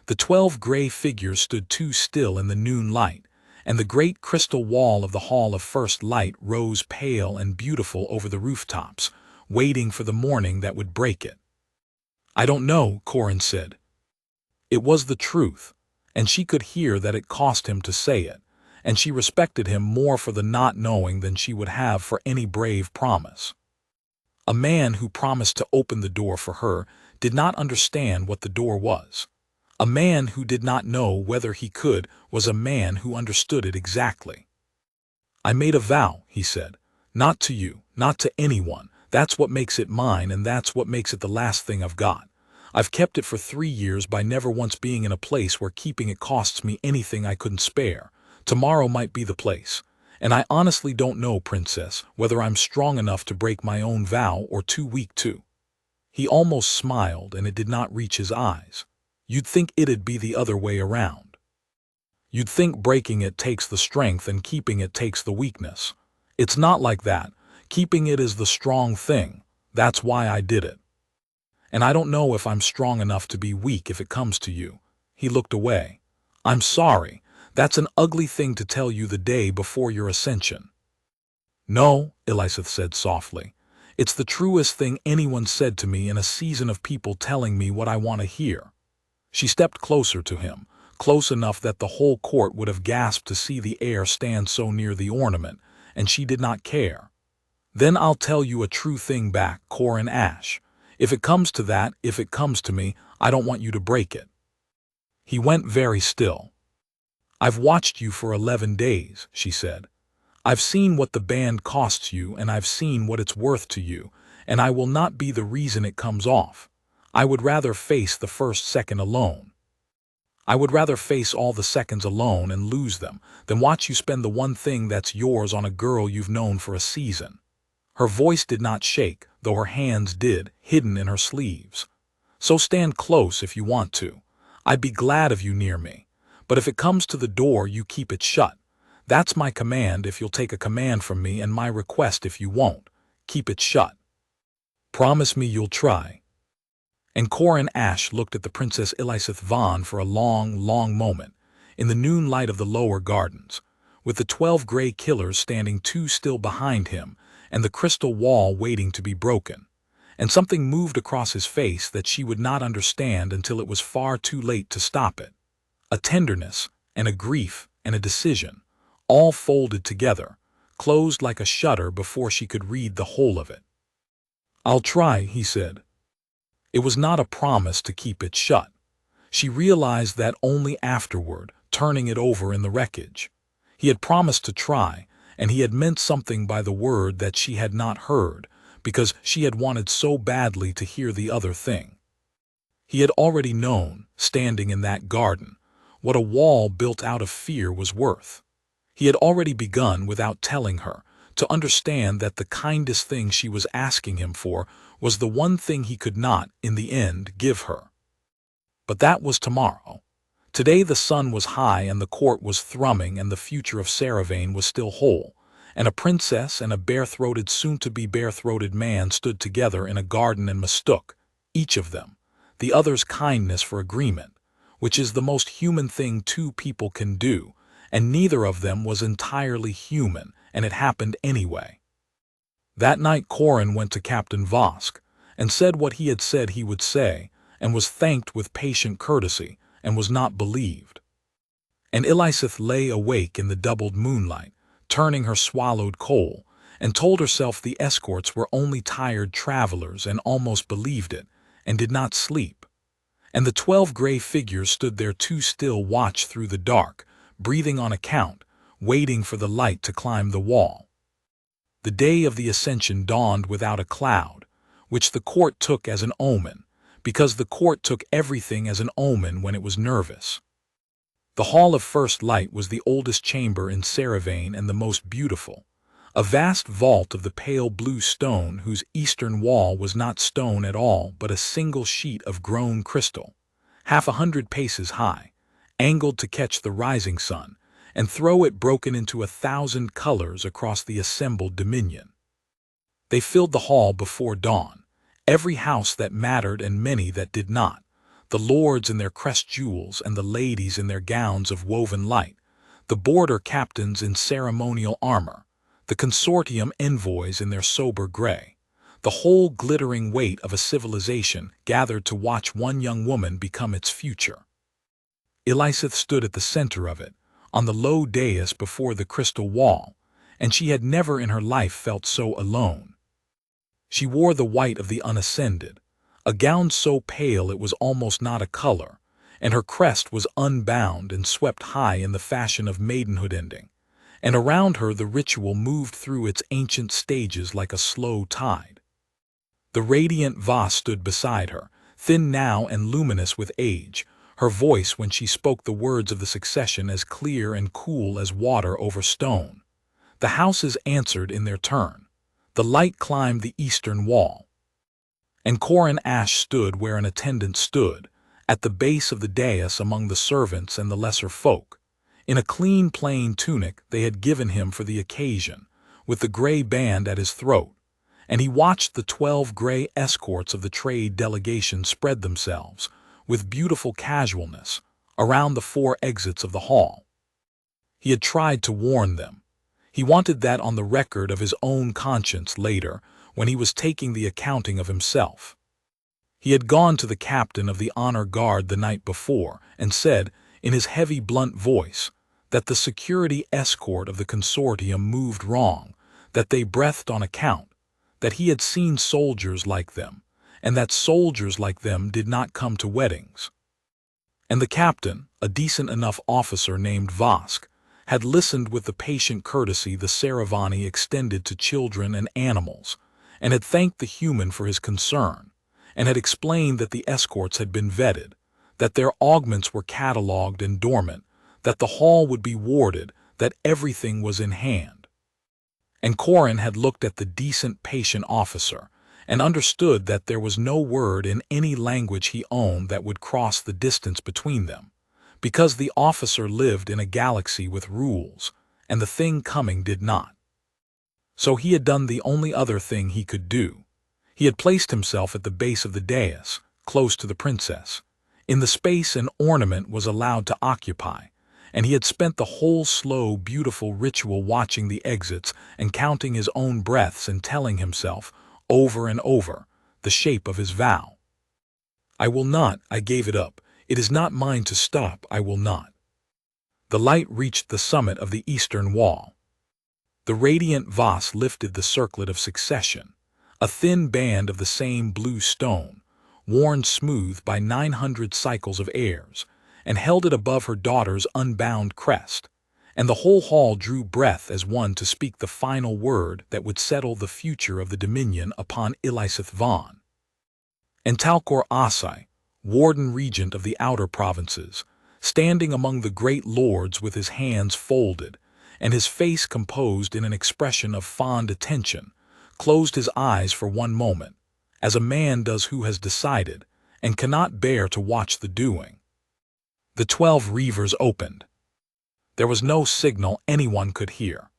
The 12 gray figures stood too still in the noon light, and the great crystal wall of the Hall of First Light rose pale and beautiful over the rooftops, waiting for the morning that would break it. "I don't know," Corin said. It was the truth, and she could hear that it cost him to say it, and she respected him more for the not knowing than she would have for any brave promise. A man who promised to open the door for her did not understand what the door was. A man who did not know whether he could was a man who understood it exactly. "I made a vow," he said. "Not to you, not to anyone. That's what makes it mine, and that's what makes it the last thing I've got. I've kept it for 3 years by never once being in a place where keeping it costs me anything I couldn't spare. Tomorrow might be the place. And I honestly don't know, princess, whether I'm strong enough to break my own vow or too weak to." He almost smiled, and it did not reach his eyes. "You'd think it'd be the other way around. You'd think breaking it takes the strength and keeping it takes the weakness. It's not like that. Keeping it is the strong thing. That's why I did it. And I don't know if I'm strong enough to be weak if it comes to you." He looked away. "I'm sorry. That's an ugly thing to tell you the day before your ascension." "No," Eliseth said softly. "It's the truest thing anyone said to me in a season of people telling me what I want to hear." She stepped closer to him, close enough that the whole court would have gasped to see the heir stand so near the ornament, and she did not care. "Then I'll tell you a true thing back, Corin Ashe. If it comes to that, if it comes to me, I don't want you to break it." He went very still. "I've watched you for 11 days, she said. "I've seen what the band costs you, and I've seen what it's worth to you, and I will not be the reason it comes off. I would rather face the first second alone. I would rather face all the seconds alone and lose them than watch you spend the one thing that's yours on a girl you've known for a season." Her voice did not shake, though her hands did, hidden in her sleeves. "So stand close if you want to. I'd be glad of you near me. But if it comes to the door, you keep it shut. That's my command if you'll take a command from me, and my request if you won't. Keep it shut. Promise me you'll try." And Corin Ashe looked at the Princess Eliseth Vaughn for a long, long moment, in the noon light of the lower gardens, with the 12 gray killers standing too still behind him, and the crystal wall waiting to be broken. And something moved across his face that she would not understand until it was far too late to stop it. A tenderness, and a grief, and a decision, all folded together, closed like a shutter before she could read the whole of it. "I'll try," he said. It was not a promise to keep it shut. She realized that only afterward, turning it over in the wreckage. He had promised to try, and he had meant something by the word that she had not heard, because she had wanted so badly to hear the other thing. He had already known, standing in that garden, what a wall built out of fear was worth. He had already begun, without telling her, to understand that the kindest thing she was asking him for was the one thing he could not, in the end, give her. But that was tomorrow. Today the sun was high and the court was thrumming and the future of Serevane was still whole, and a princess and a bare-throated, soon-to-be bare-throated man stood together in a garden and mistook, each of them, the other's kindness for agreement, which is the most human thing two people can do, and neither of them was entirely human, and it happened anyway. That night Corin went to Captain Vosk, and said what he had said he would say, and was thanked with patient courtesy, and was not believed. And Elizabeth lay awake in the doubled moonlight, turning her swallowed coal, and told herself the escorts were only tired travelers and almost believed it, and did not sleep. And the 12 gray figures stood there too still, watched through the dark, breathing on account, waiting for the light to climb the wall. The day of the Ascension dawned without a cloud, which the court took as an omen, because the court took everything as an omen when it was nervous. The Hall of First Light was the oldest chamber in Serevane and the most beautiful, a vast vault of the pale blue stone whose eastern wall was not stone at all but a single sheet of grown crystal, 100 paces high, angled to catch the rising sun, and throw it broken into 1,000 colors across the assembled dominion. They filled the hall before dawn, every house that mattered and many that did not, the lords in their crest jewels and the ladies in their gowns of woven light, the border captains in ceremonial armor, the consortium envoys in their sober gray, the whole glittering weight of a civilization gathered to watch one young woman become its future. Elizabeth stood at the center of it, on the low dais before the crystal wall, and she had never in her life felt so alone. She wore the white of the unascended, a gown so pale it was almost not a color, and her crest was unbound and swept high in the fashion of maidenhood ending, and around her the ritual moved through its ancient stages like a slow tide. The radiant Voss stood beside her, thin now and luminous with age, her voice when she spoke the words of the succession as clear and cool as water over stone. The houses answered in their turn. The light climbed the eastern wall. And Corin Ashe stood where an attendant stood, at the base of the dais among the servants and the lesser folk, in a clean plain tunic they had given him for the occasion, with the gray band at his throat, and he watched the 12 gray escorts of the trade delegation spread themselves, with beautiful casualness, around the 4 exits of the hall. He had tried to warn them. He wanted that on the record of his own conscience later, when he was taking the accounting of himself. He had gone to the captain of the honor guard the night before and said, in his heavy, blunt voice, that the security escort of the consortium moved wrong, that they breathed on account, that he had seen soldiers like them, and that soldiers like them did not come to weddings. And the captain, a decent enough officer named Vosk, had listened with the patient courtesy the Serevane extended to children and animals, and had thanked the human for his concern, and had explained that the escorts had been vetted, that their augments were catalogued and dormant, that the hall would be warded, that everything was in hand. And Corin had looked at the decent patient officer, and understood that there was no word in any language he owned that would cross the distance between them, because the officer lived in a galaxy with rules, and the thing coming did not. So he had done the only other thing he could do. He had placed himself at the base of the dais, close to the princess, in the space an ornament was allowed to occupy, and he had spent the whole slow, beautiful ritual watching the exits and counting his own breaths and telling himself, over and over, the shape of his vow. I will not, I gave it up. It is not mine to stop, I will not. The light reached the summit of the eastern wall. The radiant Voss lifted the circlet of succession, a thin band of the same blue stone, worn smooth by 900 cycles of airs, and held it above her daughter's unbound crest, and the whole hall drew breath as one to speak the final word that would settle the future of the dominion upon Serevane. And Corin Ashe, warden regent of the outer provinces, standing among the great lords with his hands folded, and his face composed in an expression of fond attention, closed his eyes for one moment, as a man does who has decided, and cannot bear to watch the doing. The 12 reavers opened. There was no signal anyone could hear.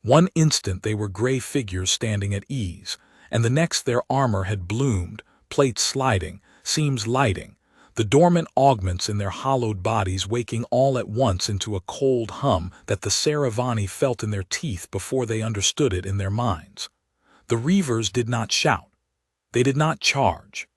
One instant they were gray figures standing at ease, and the next their armor had bloomed, plates sliding, seams lighting, the dormant augments in their hollowed bodies waking all at once into a cold hum that the Serevane felt in their teeth before they understood it in their minds. The reavers did not shout. They did not charge.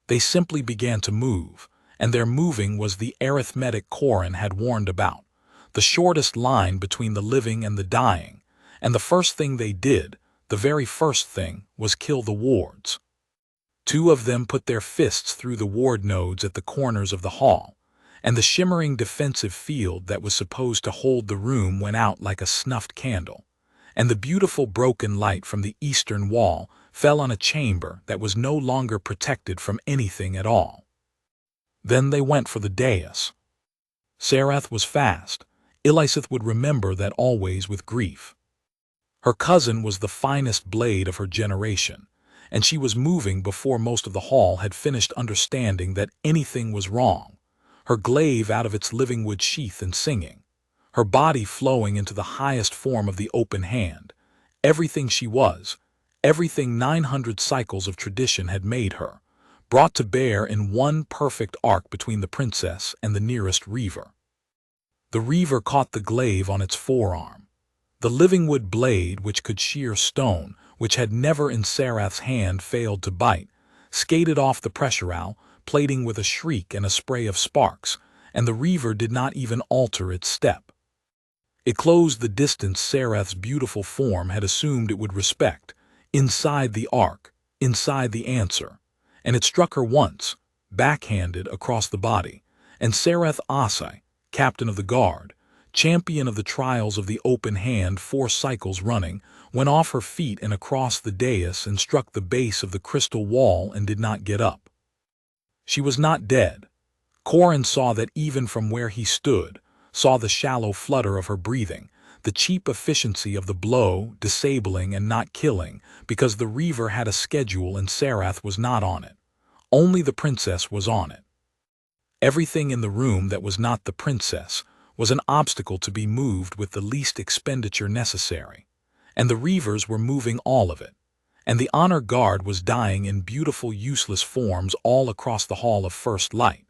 They simply began to move, and their moving was the arithmetic Corin had warned about, the shortest line between the living and the dying, and the first thing they did, the very first thing, was kill the wards. 2 of them put their fists through the ward nodes at the corners of the hall, and the shimmering defensive field that was supposed to hold the room went out like a snuffed candle, and the beautiful broken light from the eastern wall fell on a chamber that was no longer protected from anything at all. Then they went for the dais. Sereth was fast. Elisith would remember that always with grief. Her cousin was the finest blade of her generation, and she was moving before most of the hall had finished understanding that anything was wrong, her glaive out of its living wood sheath and singing, her body flowing into the highest form of the open hand, everything she was, everything 900 cycles of tradition had made her, brought to bear in one perfect arc between the princess and the nearest reaver. The reaver caught the glaive on its forearm. The living wood blade which could shear stone, which had never in Sereth's hand failed to bite, skated off the pressural, plating with a shriek and a spray of sparks, and the reaver did not even alter its step. It closed the distance Sereth's beautiful form had assumed it would respect, inside the arc, inside the answer, and it struck her once, backhanded across the body, and Sereth Ashe, captain of the guard, champion of the trials of the open hand 4 cycles running, went off her feet and across the dais and struck the base of the crystal wall and did not get up. She was not dead. Corin saw that even from where he stood, saw the shallow flutter of her breathing, the cheap efficiency of the blow, disabling and not killing, because the reaver had a schedule and Sereth was not on it. Only the princess was on it. Everything in the room that was not the princess was an obstacle to be moved with the least expenditure necessary, and the reavers were moving all of it, and the honor guard was dying in beautiful useless forms all across the hall of first light,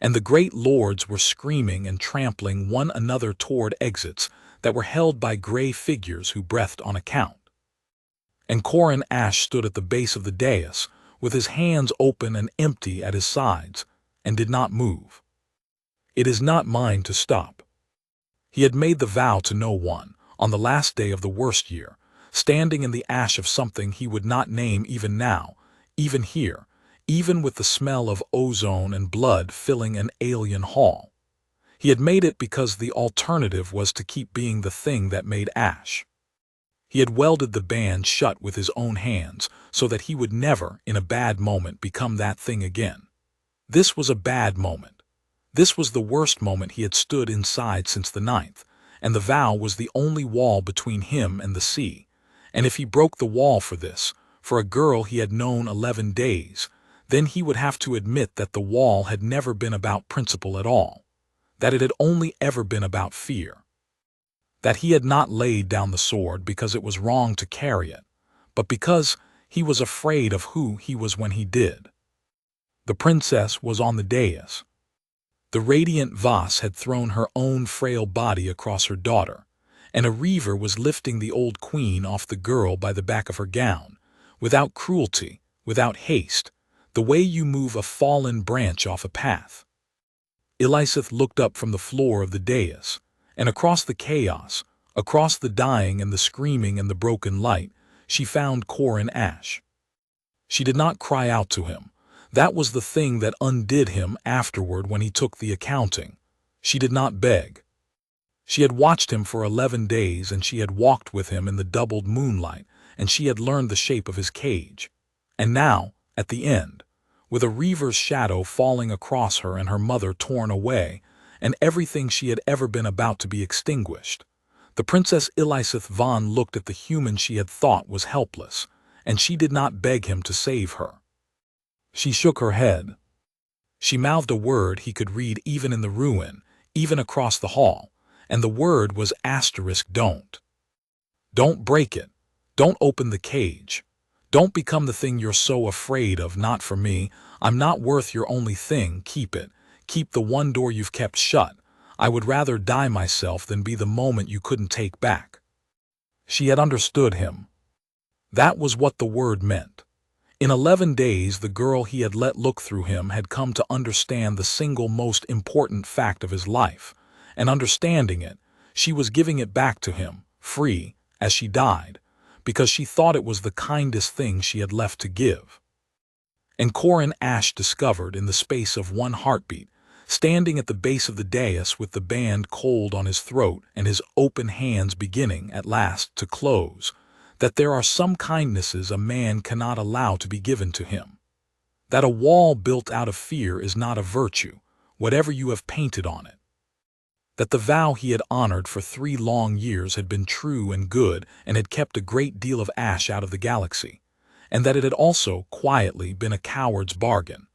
and the great lords were screaming and trampling one another toward exits that were held by gray figures who breathed on account. And Corin Ashe stood at the base of the dais, with his hands open and empty at his sides, and did not move. It is not mine to stop. He had made the vow to no one, on the last day of the worst year, standing in the ash of something he would not name even now, even here, even with the smell of ozone and blood filling an alien hall. He had made it because the alternative was to keep being the thing that made Ashe. He had welded the band shut with his own hands so that he would never, in a bad moment, become that thing again. This was a bad moment. This was the worst moment he had stood inside since the 9th, and the vow was the only wall between him and the sea. And if he broke the wall for this, for a girl he had known 11 days, then he would have to admit that the wall had never been about principle at all, that it had only ever been about fear. That he had not laid down the sword because it was wrong to carry it, but because he was afraid of who he was when he did. The princess was on the dais. The radiant Vas had thrown her own frail body across her daughter, and a reaver was lifting the old queen off the girl by the back of her gown, without cruelty, without haste, the way you move a fallen branch off a path. Elisith looked up from the floor of the dais, and across the chaos, across the dying and the screaming and the broken light, she found Corin Ashe. She did not cry out to him. That was the thing that undid him afterward when he took the accounting. She did not beg. She had watched him for 11 days, and she had walked with him in the doubled moonlight, and she had learned the shape of his cage. And now, at the end, with a reaver's shadow falling across her and her mother torn away, and everything she had ever been about to be extinguished, the Princess Serevane looked at the human she had thought was helpless, and she did not beg him to save her. She shook her head. She mouthed a word he could read even in the ruin, even across the hall, and the word was *don't. Don't break it. Don't open the cage. Don't become the thing you're so afraid of. Not for me. I'm not worth your only thing. Keep it. Keep the one door you've kept shut. I would rather die myself than be the moment you couldn't take back. She had understood him. That was what the word meant. In 11 days, the girl he had let look through him had come to understand the single most important fact of his life, and understanding it, she was giving it back to him, free, as she died, because she thought it was the kindest thing she had left to give. And Corin Ashe discovered, in the space of one heartbeat, standing at the base of the dais with the band cold on his throat and his open hands beginning, at last, to close, that there are some kindnesses a man cannot allow to be given to him. That a wall built out of fear is not a virtue, whatever you have painted on it. That the vow he had honored for 3 long years had been true and good and had kept a great deal of ash out of the galaxy, and that it had also, quietly, been a coward's bargain,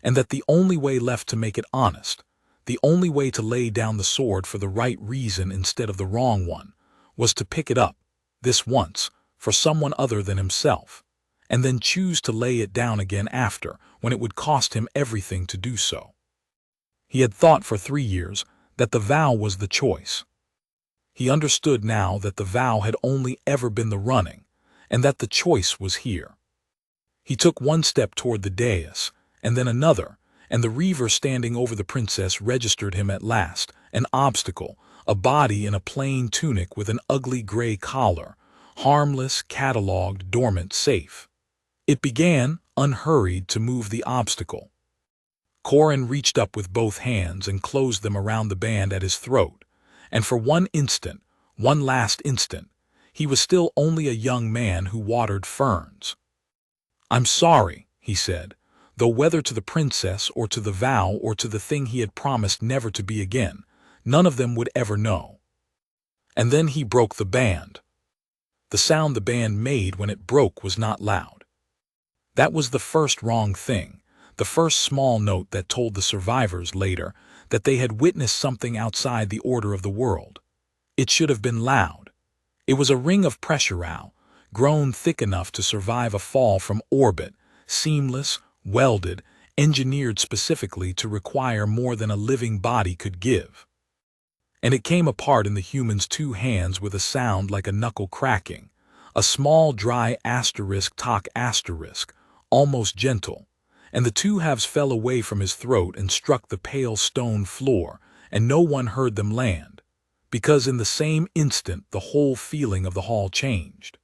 and that the only way left to make it honest, the only way to lay down the sword for the right reason instead of the wrong one, was to pick it up, this once, for someone other than himself, and then choose to lay it down again after, when it would cost him everything to do so. He had thought for 3 years that the vow was the choice. He understood now that the vow had only ever been the running, and that the choice was here. He took one step toward the dais, and then another, and the reaver standing over the princess registered him at last, an obstacle, a body in a plain tunic with an ugly gray collar, harmless, catalogued, dormant, safe. It began, unhurried, to move the obstacle. Corin reached up with both hands and closed them around the band at his throat, and for one instant, one last instant, he was still only a young man who watered ferns. "I'm sorry," he said, though whether to the princess or to the vow or to the thing he had promised never to be again, none of them would ever know. And then he broke the band. The sound the band made when it broke was not loud. That was the first wrong thing, the first small note that told the survivors later that they had witnessed something outside the order of the world. It should have been loud. It was a ring of pressure, grown thick enough to survive a fall from orbit, seamless, welded, engineered specifically to require more than a living body could give. And it came apart in the human's 2 hands with a sound like a knuckle cracking, a small dry ***, almost gentle, and the 2 halves fell away from his throat and struck the pale stone floor, and no one heard them land, because in the same instant the whole feeling of the hall changed.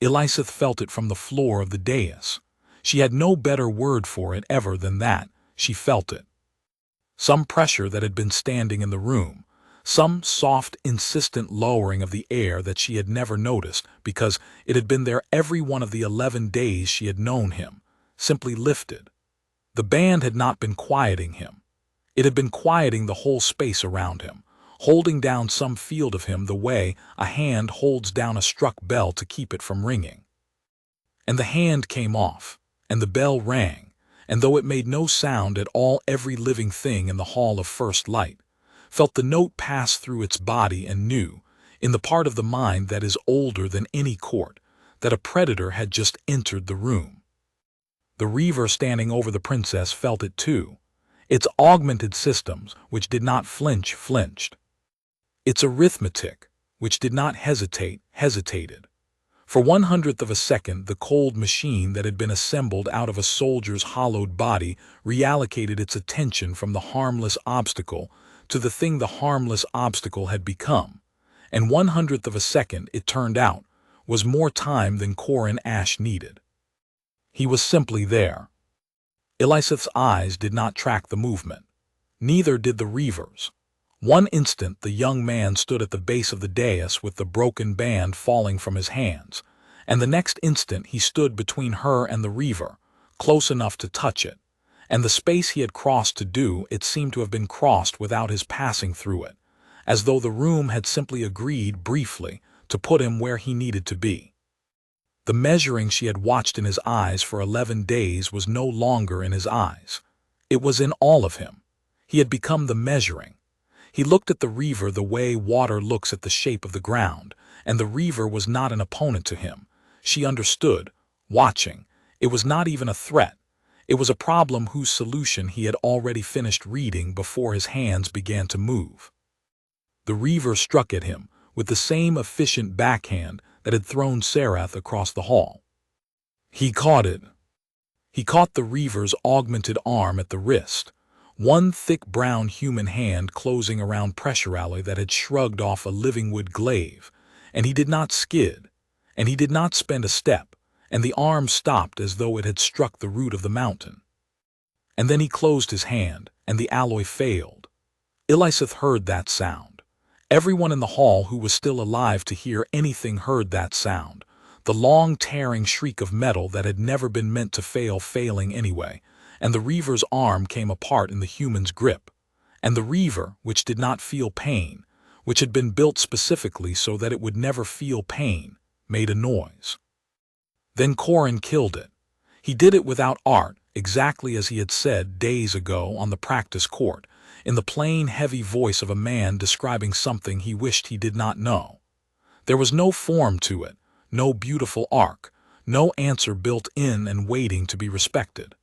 Elizabeth felt it from the floor of the dais. She had no better word for it ever than that. She felt it. Some pressure that had been standing in the room, some soft, insistent lowering of the air that she had never noticed because it had been there every one of the 11 days she had known him, simply lifted. The band had not been quieting him. It had been quieting the whole space around him, holding down some field of him the way a hand holds down a struck bell to keep it from ringing. And the hand came off, and the bell rang, and though it made no sound at all, every living thing in the Hall of First Light felt the note pass through its body and knew, in the part of the mind that is older than any court, that a predator had just entered the room. The reaver standing over the princess felt it too. Its augmented systems, which did not flinch, flinched. Its arithmetic, which did not hesitate, hesitated. For 1/100th of a second, the cold machine that had been assembled out of a soldier's hollowed body reallocated its attention from the harmless obstacle to the thing the harmless obstacle had become, and 1/100th of a second, it turned out, was more time than Corin Ashe needed. He was simply there. Eliseth's eyes did not track the movement. Neither did the reavers. One instant the young man stood at the base of the dais with the broken band falling from his hands, and the next instant he stood between her and the reaver, close enough to touch it, and the space he had crossed to do it seemed to have been crossed without his passing through it, as though the room had simply agreed briefly to put him where he needed to be. The measuring she had watched in his eyes for 11 days was no longer in his eyes. It was in all of him. He had become the measuring. He looked at the reaver the way water looks at the shape of the ground, and the reaver was not an opponent to him. She understood, watching. It was not even a threat. It was a problem whose solution he had already finished reading before his hands began to move. The reaver struck at him with the same efficient backhand that had thrown Sereth across the hall. He caught it. He caught the reaver's augmented arm at the wrist, one thick brown human hand closing around pressure alloy that had shrugged off a living wood glaive, and he did not skid, and he did not spend a step, and the arm stopped as though it had struck the root of the mountain. And then he closed his hand, and the alloy failed. Eliseth heard that sound. Everyone in the hall who was still alive to hear anything heard that sound, the long tearing shriek of metal that had never been meant to fail failing anyway, and the reaver's arm came apart in the human's grip, and the reaver, which did not feel pain, which had been built specifically so that it would never feel pain, made a noise. Then Corin killed it. He did it without art, exactly as he had said days ago on the practice court, in the plain, heavy voice of a man describing something he wished he did not know. There was no form to it, no beautiful arc, no answer built in and waiting to be respected.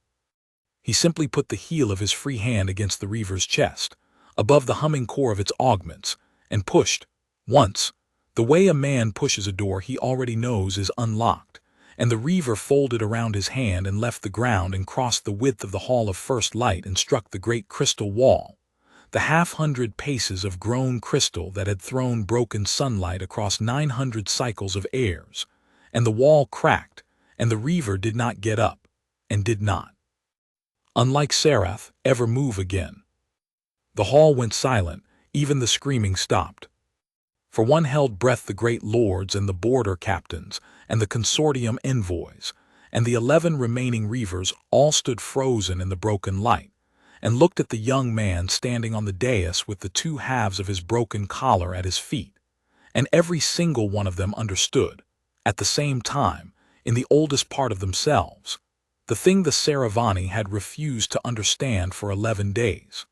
He simply put the heel of his free hand against the reaver's chest, above the humming core of its augments, and pushed, once, the way a man pushes a door he already knows is unlocked, and the reaver folded around his hand and left the ground and crossed the width of the hall of first light and struck the great crystal wall, the 100 paces of grown crystal that had thrown broken sunlight across 900 cycles of airs, and the wall cracked, and the reaver did not get up, and did not, unlike Sereth, ever move again. The hall went silent, even the screaming stopped. For one held breath the great lords and the border captains and the consortium envoys, and the 11 remaining reavers all stood frozen in the broken light, and looked at the young man standing on the dais with the 2 halves of his broken collar at his feet, and every single one of them understood, at the same time, in the oldest part of themselves, the thing the Serevane had refused to understand for 11 days.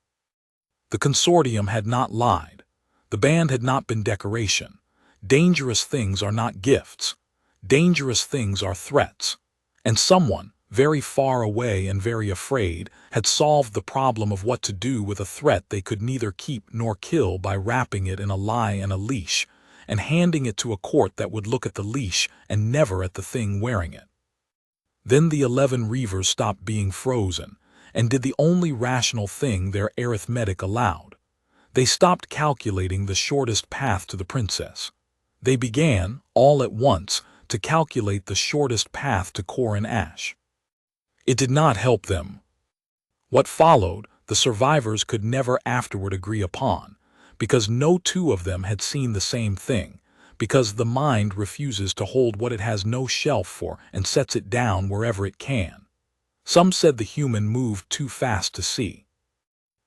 The consortium had not lied. The band had not been decoration. Dangerous things are not gifts. Dangerous things are threats. And someone, very far away and very afraid, had solved the problem of what to do with a threat they could neither keep nor kill by wrapping it in a lie and a leash, and handing it to a court that would look at the leash and never at the thing wearing it. Then the 11 reavers stopped being frozen, and did the only rational thing their arithmetic allowed. They stopped calculating the shortest path to the princess. They began, all at once, to calculate the shortest path to Corin Ashe. It did not help them. What followed, the survivors could never afterward agree upon, because no 2 of them had seen the same thing, because the mind refuses to hold what it has no shelf for and sets it down wherever it can. Some said the human moved too fast to see.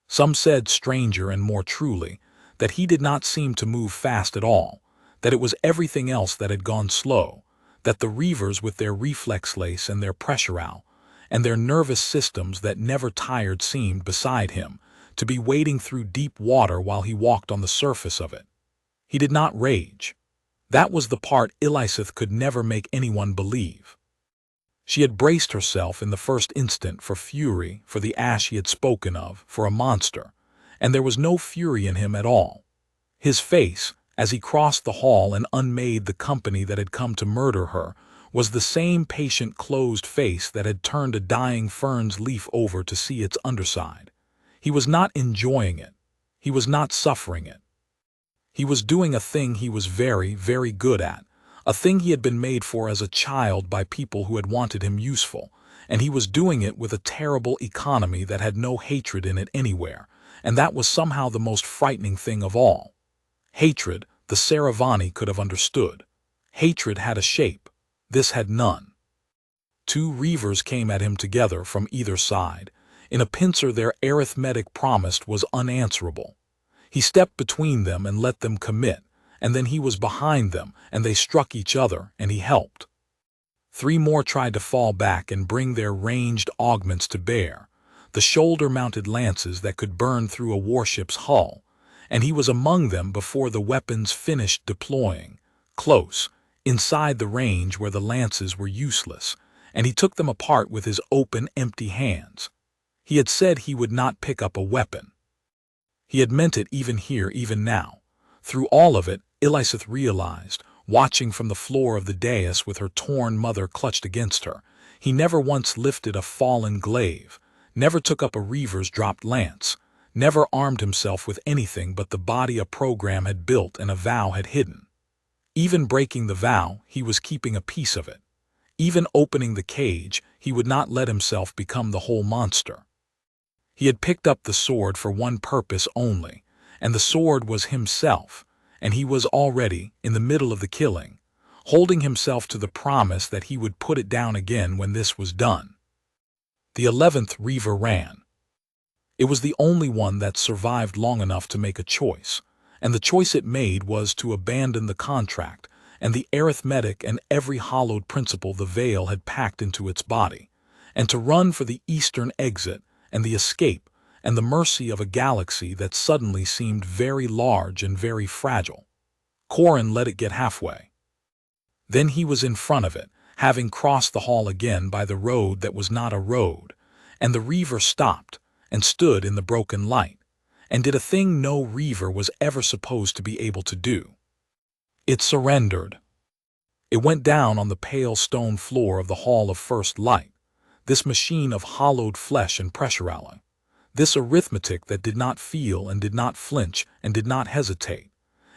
Some said, stranger and more truly, that he did not seem to move fast at all, that it was everything else that had gone slow, that the reavers with their reflex lace and their pressure owl, and their nervous systems that never tired seemed, beside him, to be wading through deep water while he walked on the surface of it. He did not rage. That was the part Eliseth could never make anyone believe. She had braced herself in the first instant for fury, for the Ashe he had spoken of, for a monster, and there was no fury in him at all. His face, as he crossed the hall and unmade the company that had come to murder her, was the same patient closed face that had turned a dying fern's leaf over to see its underside. He was not enjoying it. He was not suffering it. He was doing a thing he was very, very good at, a thing he had been made for as a child by people who had wanted him useful, and he was doing it with a terrible economy that had no hatred in it anywhere, and that was somehow the most frightening thing of all. Hatred, the Serevane could have understood. Hatred had a shape. This had none. Two reavers came at him together from either side. In a pincer their arithmetic promised was unanswerable. He stepped between them and let them commit, and then he was behind them, and they struck each other, and he helped. Three more tried to fall back and bring their ranged augments to bear, the shoulder-mounted lances that could burn through a warship's hull, and he was among them before the weapons finished deploying, close, inside the range where the lances were useless, and he took them apart with his open, empty hands. He had said he would not pick up a weapon. He had meant it even here, even now. Through all of it, Elizabeth realized, watching from the floor of the dais with her torn mother clutched against her, he never once lifted a fallen glaive, never took up a reaver's dropped lance, never armed himself with anything but the body a program had built and a vow had hidden. Even breaking the vow, he was keeping a piece of it. Even opening the cage, he would not let himself become the whole monster. He had picked up the sword for one purpose only, and the sword was himself, and he was already, in the middle of the killing, holding himself to the promise that he would put it down again when this was done. The 11th reaver ran. It was the only one that survived long enough to make a choice, and the choice it made was to abandon the contract and the arithmetic and every hollowed principle the veil had packed into its body, and to run for the eastern exit and the escape and the mercy of a galaxy that suddenly seemed very large and very fragile. Corin let it get halfway. Then he was in front of it, having crossed the hall again by the road that was not a road, and the reaver stopped and stood in the broken light, and did a thing no reaver was ever supposed to be able to do. It surrendered. It went down on the pale stone floor of the Hall of First Light, this machine of hollowed flesh and pressure alloy, this arithmetic that did not feel and did not flinch and did not hesitate,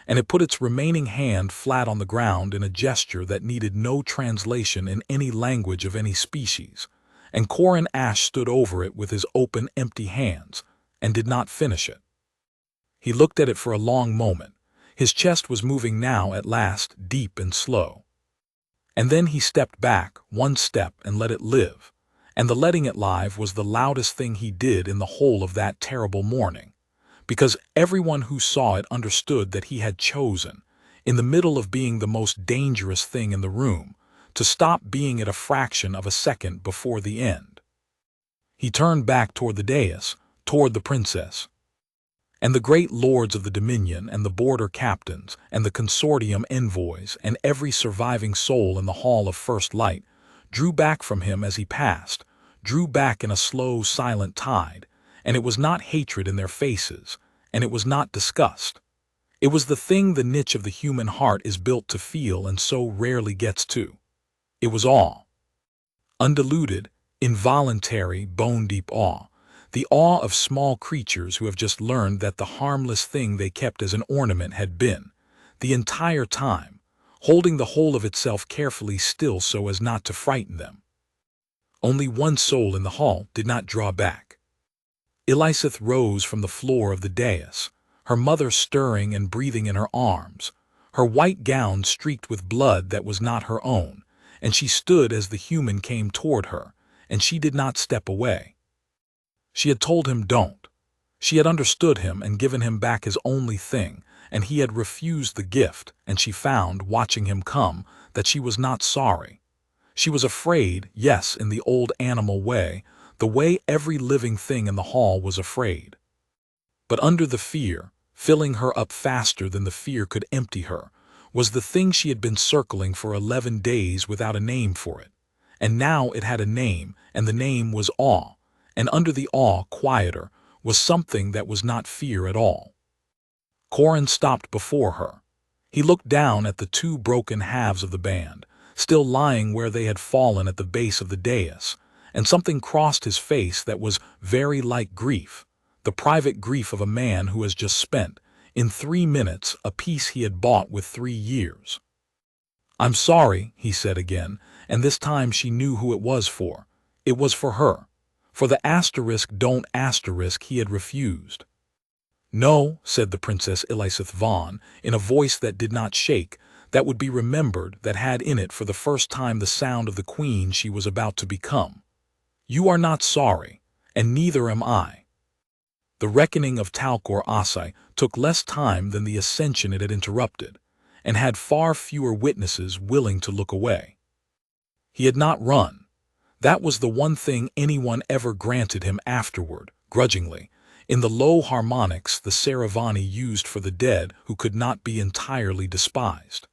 and it put its remaining hand flat on the ground in a gesture that needed no translation in any language of any species, and Corin Ashe stood over it with his open, empty hands, and did not finish it. He looked at it for a long moment. His chest was moving now at last, deep and slow. And then he stepped back, one step, and let it live, and the letting it live was the loudest thing he did in the whole of that terrible morning, because everyone who saw it understood that he had chosen, in the middle of being the most dangerous thing in the room, to stop being it a fraction of a second before the end. He turned back toward the dais, toward the princess. And the great lords of the Dominion and the border captains and the consortium envoys and every surviving soul in the Hall of First Light drew back from him as he passed, drew back in a slow, silent tide, and it was not hatred in their faces, and it was not disgust. It was the thing the niche of the human heart is built to feel and so rarely gets to. It was awe. Undiluted, involuntary, bone-deep awe. The awe of small creatures who have just learned that the harmless thing they kept as an ornament had been, the entire time, holding the whole of itself carefully still so as not to frighten them. Only one soul in the hall did not draw back. Elizabeth rose from the floor of the dais, her mother stirring and breathing in her arms, her white gown streaked with blood that was not her own, and she stood as the human came toward her, and she did not step away. She had told him don't. She had understood him and given him back his only thing, and he had refused the gift, and she found, watching him come, that she was not sorry. She was afraid, yes, in the old animal way, the way every living thing in the hall was afraid. But under the fear, filling her up faster than the fear could empty her, was the thing she had been circling for 11 days without a name for it. And now it had a name, and the name was awe. And under the awe, quieter, was something that was not fear at all. Corin stopped before her. He looked down at the two broken halves of the band, still lying where they had fallen at the base of the dais, and something crossed his face that was very like grief, the private grief of a man who has just spent, in 3 minutes, a piece he had bought with 3 years. "I'm sorry," he said again, and this time she knew who it was for. It was for her. For the asterisk don't asterisk he had refused. "No," said the Princess Elizabeth Vaughn, in a voice that did not shake, that would be remembered, that had in it for the first time the sound of the queen she was about to become. "You are not sorry, and neither am I." The reckoning of Corin Ashe took less time than the Ascension it had interrupted, and had far fewer witnesses willing to look away. He had not run. That was the one thing anyone ever granted him afterward, grudgingly, in the low harmonics the Serevane used for the dead who could not be entirely despised.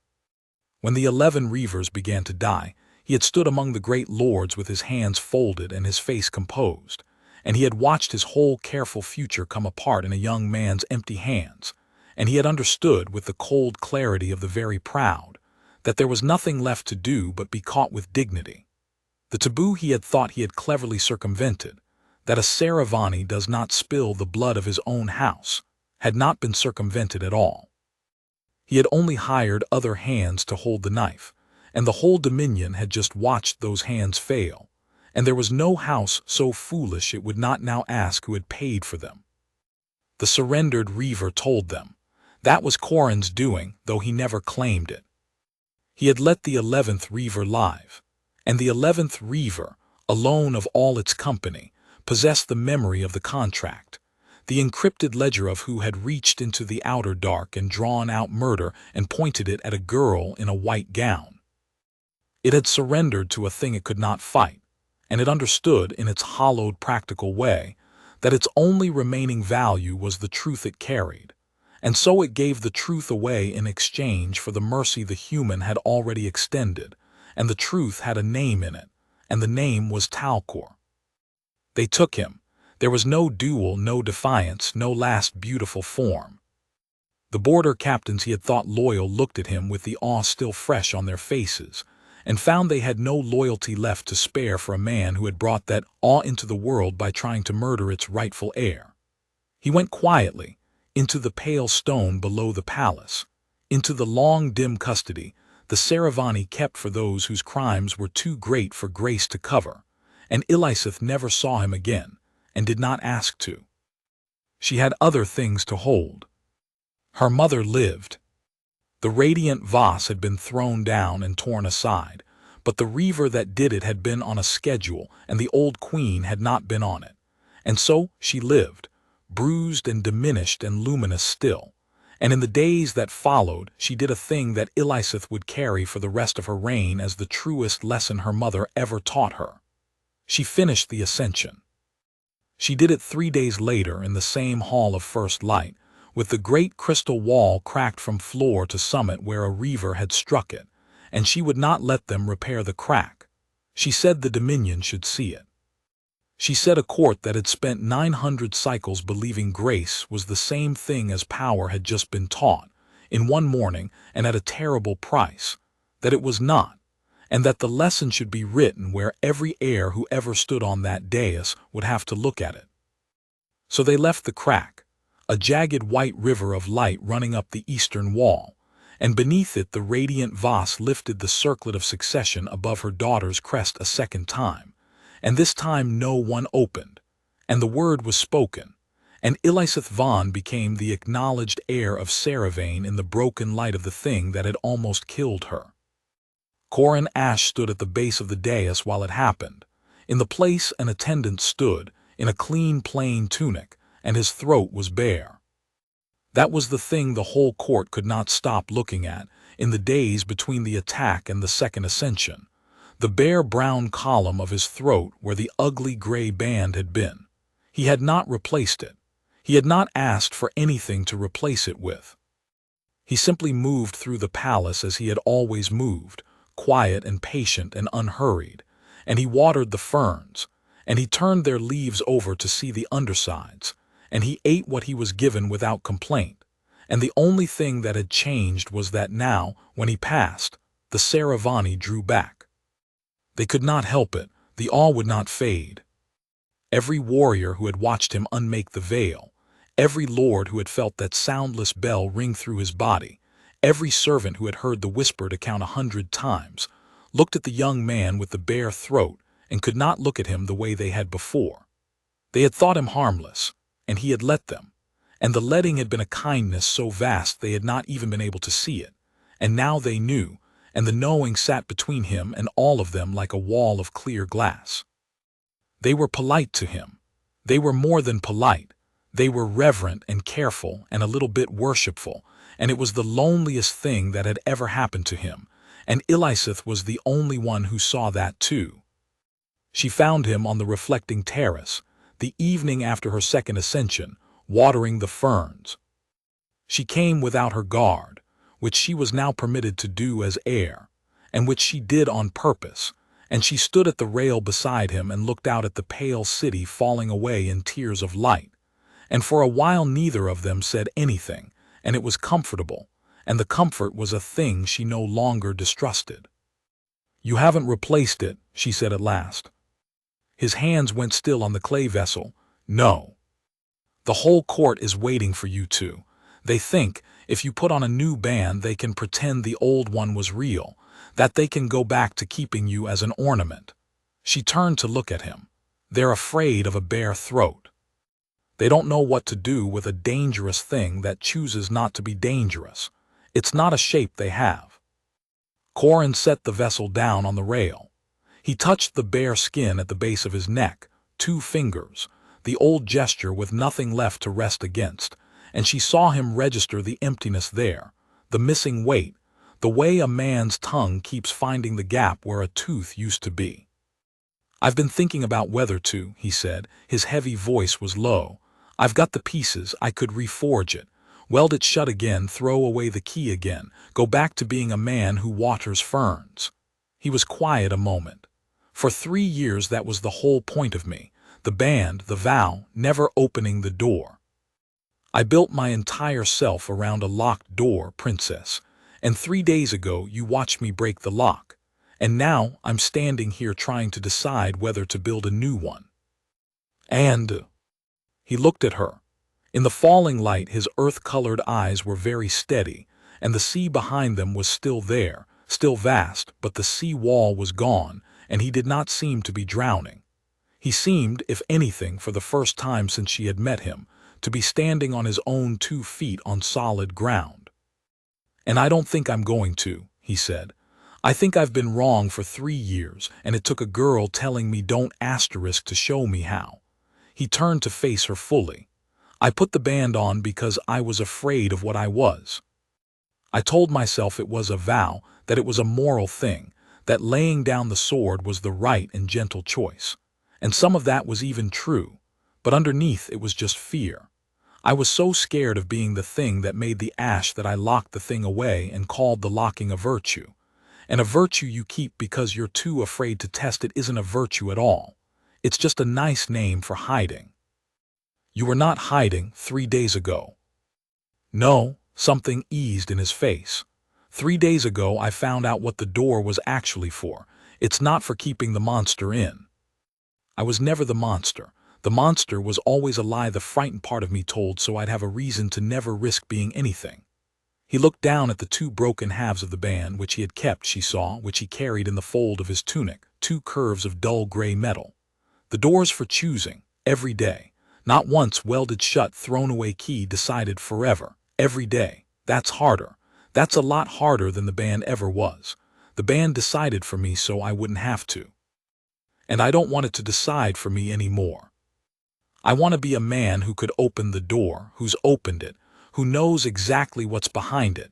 When the 11 reavers began to die, he had stood among the great lords with his hands folded and his face composed, and he had watched his whole careful future come apart in a young man's empty hands, and he had understood with the cold clarity of the very proud that there was nothing left to do but be caught with dignity. The taboo he had thought he had cleverly circumvented, that a Serevane does not spill the blood of his own house, had not been circumvented at all. He had only hired other hands to hold the knife, and the whole dominion had just watched those hands fail, and there was no house so foolish it would not now ask who had paid for them. The surrendered reaver told them. That was Corin's doing, though he never claimed it. He had let the 11th reaver live, and the 11th reaver, alone of all its company, possessed the memory of the contract, the encrypted ledger of who had reached into the outer dark and drawn out murder and pointed it at a girl in a white gown. It had surrendered to a thing it could not fight, and it understood in its hollowed practical way that its only remaining value was the truth it carried, and so it gave the truth away in exchange for the mercy the human had already extended, and the truth had a name in it, and the name was Corin. They took him. There was no duel, no defiance, no last beautiful form. The border captains he had thought loyal looked at him with the awe still fresh on their faces, and found they had no loyalty left to spare for a man who had brought that awe into the world by trying to murder its rightful heir. He went quietly into the pale stone below the palace, into the long dim custody the Serevane kept for those whose crimes were too great for grace to cover, and Elizabeth never saw him again, and did not ask to. She had other things to hold. Her mother lived. The radiant vase had been thrown down and torn aside, but the reaver that did it had been on a schedule, and the old queen had not been on it, and so she lived, bruised and diminished and luminous still, and in the days that followed she did a thing that Elizabeth would carry for the rest of her reign as the truest lesson her mother ever taught her. She finished the Ascension. She did it 3 days later in the same hall of first light, with the great crystal wall cracked from floor to summit where a reaver had struck it, and she would not let them repair the crack. She said the Dominion should see it. She said a court that had spent 900 cycles believing grace was the same thing as power had just been taught, in one morning and at a terrible price, that it was not, and that the lesson should be written where every heir who ever stood on that dais would have to look at it. So they left the crack, a jagged white river of light running up the eastern wall, and beneath it the radiant vase lifted the circlet of succession above her daughter's crest a second time, and this time no one opened, and the word was spoken, and Elizabeth Vaughn became the acknowledged heir of Serevane in the broken light of the thing that had almost killed her. Corin Ashe stood at the base of the dais while it happened. In the place an attendant stood, in a clean plain tunic, and his throat was bare. That was the thing the whole court could not stop looking at in the days between the attack and the second Ascension, the bare brown column of his throat where the ugly gray band had been. He had not replaced it. He had not asked for anything to replace it with. He simply moved through the palace as he had always moved, quiet and patient and unhurried, and he watered the ferns, and he turned their leaves over to see the undersides, and he ate what he was given without complaint, and the only thing that had changed was that now, when he passed, the Serevane drew back. They could not help it, the awe would not fade. Every warrior who had watched him unmake the veil, every lord who had felt that soundless bell ring through his body, every servant who had heard the whispered account 100 times, looked at the young man with the bare throat and could not look at him the way they had before. They had thought him harmless, and he had let them, and the letting had been a kindness so vast they had not even been able to see it, and now they knew, and the knowing sat between him and all of them like a wall of clear glass. They were polite to him. They were more than polite. They were reverent and careful and a little bit worshipful, and it was the loneliest thing that had ever happened to him, and Elizabeth was the only one who saw that too. She found him on the reflecting terrace, the evening after her second ascension, watering the ferns. She came without her guard, which she was now permitted to do as heir, and which she did on purpose, and she stood at the rail beside him and looked out at the pale city falling away in tears of light, and for a while neither of them said anything, and it was comfortable, and the comfort was a thing she no longer distrusted. "You haven't replaced it," she said at last. His hands went still on the clay vessel. "No. The whole court is waiting for you to. They think, if you put on a new band they can pretend the old one was real, that they can go back to keeping you as an ornament." She turned to look at him. "They're afraid of a bare throat. They don't know what to do with a dangerous thing that chooses not to be dangerous. It's not a shape they have." Corin set the vessel down on the rail. He touched the bare skin at the base of his neck, 2 fingers, the old gesture with nothing left to rest against, and she saw him register the emptiness there, the missing weight, the way a man's tongue keeps finding the gap where a tooth used to be. "I've been thinking about whether to," he said. His heavy voice was low. "I've got the pieces, I could reforge it, weld it shut again, throw away the key again, go back to being a man who waters ferns." He was quiet a moment. "For 3 years that was the whole point of me, the band, the vow, never opening the door. I built my entire self around a locked door, princess, and 3 days ago you watched me break the lock, and now I'm standing here trying to decide whether to build a new one." And he looked at her. In the falling light his earth-colored eyes were very steady, and the sea behind them was still there, still vast, but the sea wall was gone, and he did not seem to be drowning. He seemed, if anything, for the first time since she had met him, to be standing on his own 2 feet on solid ground. "And I don't think I'm going to," he said. "I think I've been wrong for 3 years, and it took a girl telling me don't asterisk to show me how." He turned to face her fully. "I put the band on because I was afraid of what I was. I told myself it was a vow, that it was a moral thing, that laying down the sword was the right and gentle choice. And some of that was even true, but underneath it was just fear. I was so scared of being the thing that made the ash that I locked the thing away and called the locking a virtue. And a virtue you keep because you're too afraid to test it isn't a virtue at all. It's just a nice name for hiding. You were not hiding 3 days ago." "No," something eased in his face. "3 days ago I found out what the door was actually for. It's not for keeping the monster in. I was never the monster. The monster was always a lie the frightened part of me told, so I'd have a reason to never risk being anything." He looked down at the 2 broken halves of the band which he had kept, she saw, which he carried in the fold of his tunic, 2 curves of dull gray metal. The doors for choosing, every day. Not once welded shut, thrown away key decided forever, every day. That's harder. That's a lot harder than the band ever was. The band decided for me so I wouldn't have to. And I don't want it to decide for me anymore. I want to be a man who could open the door, who's opened it, who knows exactly what's behind it,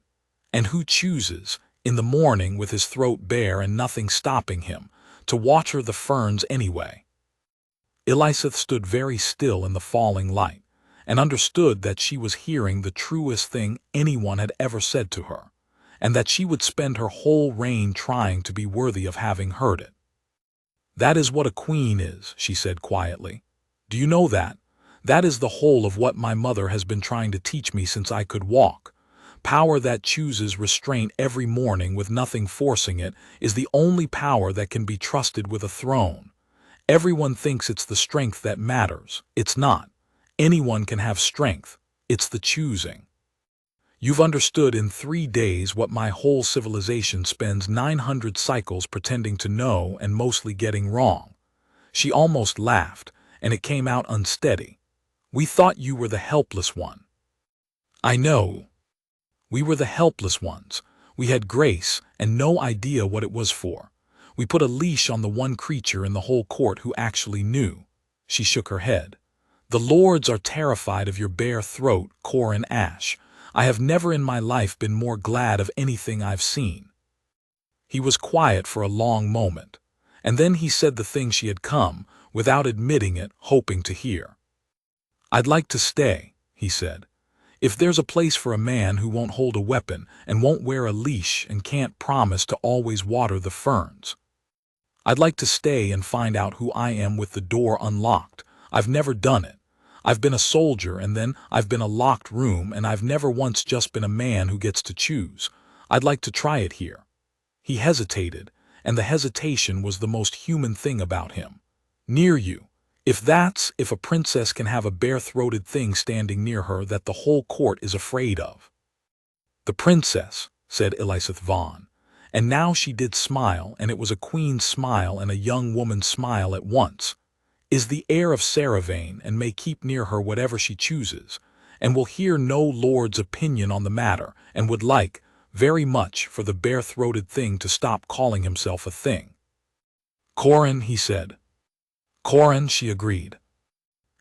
and who chooses, in the morning with his throat bare and nothing stopping him, to water the ferns anyway." Elizabeth stood very still in the falling light, and understood that she was hearing the truest thing anyone had ever said to her, and that she would spend her whole reign trying to be worthy of having heard it. "That is what a queen is," she said quietly. "Do you know that? That is the whole of what my mother has been trying to teach me since I could walk. Power that chooses restraint every morning with nothing forcing it is the only power that can be trusted with a throne. Everyone thinks it's the strength that matters. It's not. Anyone can have strength. It's the choosing. You've understood in 3 days what my whole civilization spends 900 cycles pretending to know and mostly getting wrong. She almost laughed, and it came out unsteady. "We thought you were the helpless one." "I know. We were the helpless ones. We had grace and no idea what it was for. We put a leash on the one creature in the whole court who actually knew." She shook her head. "The lords are terrified of your bare throat, Corin Ashe. I have never in my life been more glad of anything I've seen." He was quiet for a long moment, and then he said the thing she had come, without admitting it, hoping to hear. "I'd like to stay," he said. "If there's a place for a man who won't hold a weapon and won't wear a leash and can't promise to always water the ferns. I'd like to stay and find out who I am with the door unlocked. I've never done it. I've been a soldier, and then I've been a locked room, and I've never once just been a man who gets to choose. I'd like to try it here." He hesitated, and the hesitation was the most human thing about him. "Near you. If a princess can have a bare-throated thing standing near her that the whole court is afraid of." "The princess," said Eliseth Vaughn. And now she did smile, and it was a queen's smile and a young woman's smile at once. "Is the heir of Serevane, and may keep near her whatever she chooses, and will hear no lord's opinion on the matter, and would like, very much, for the bare-throated thing to stop calling himself a thing." "Corin," he said. "Corin," she agreed.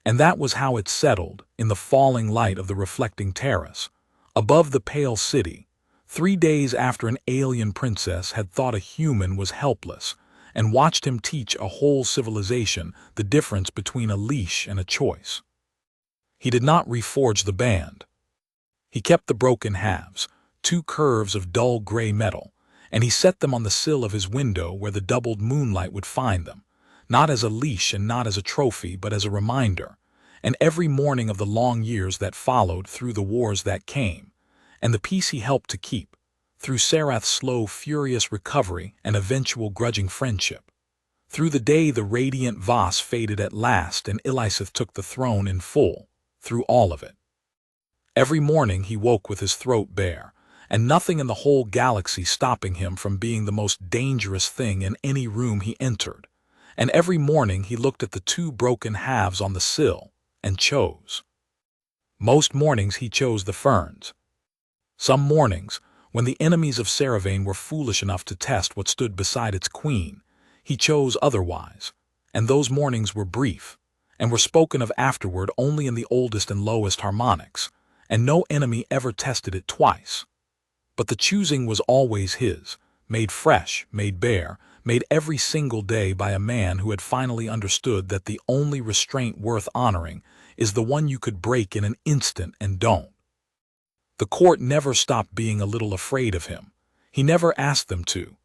And that was how it settled, in the falling light of the reflecting terrace, above the pale city, 3 days after an alien princess had thought a human was helpless, and watched him teach a whole civilization the difference between a leash and a choice. He did not reforge the band. He kept the broken halves, 2 curves of dull gray metal, and he set them on the sill of his window where the doubled moonlight would find them, not as a leash and not as a trophy, but as a reminder. And every morning of the long years that followed, through the wars that came, and the peace he helped to keep, through Serath's slow, furious recovery and eventual grudging friendship, through the day the radiant Voss faded at last and Eliseth took the throne in full, through all of it. Every morning he woke with his throat bare, and nothing in the whole galaxy stopping him from being the most dangerous thing in any room he entered. And every morning he looked at the 2 broken halves on the sill and chose. Most mornings he chose the ferns. Some mornings, when the enemies of Serevane were foolish enough to test what stood beside its queen, he chose otherwise, and those mornings were brief, and were spoken of afterward only in the oldest and lowest harmonics, and no enemy ever tested it twice. But the choosing was always his, made fresh, made bare, made every single day by a man who had finally understood that the only restraint worth honoring is the one you could break in an instant and don't. The court never stopped being a little afraid of him. He never asked them to.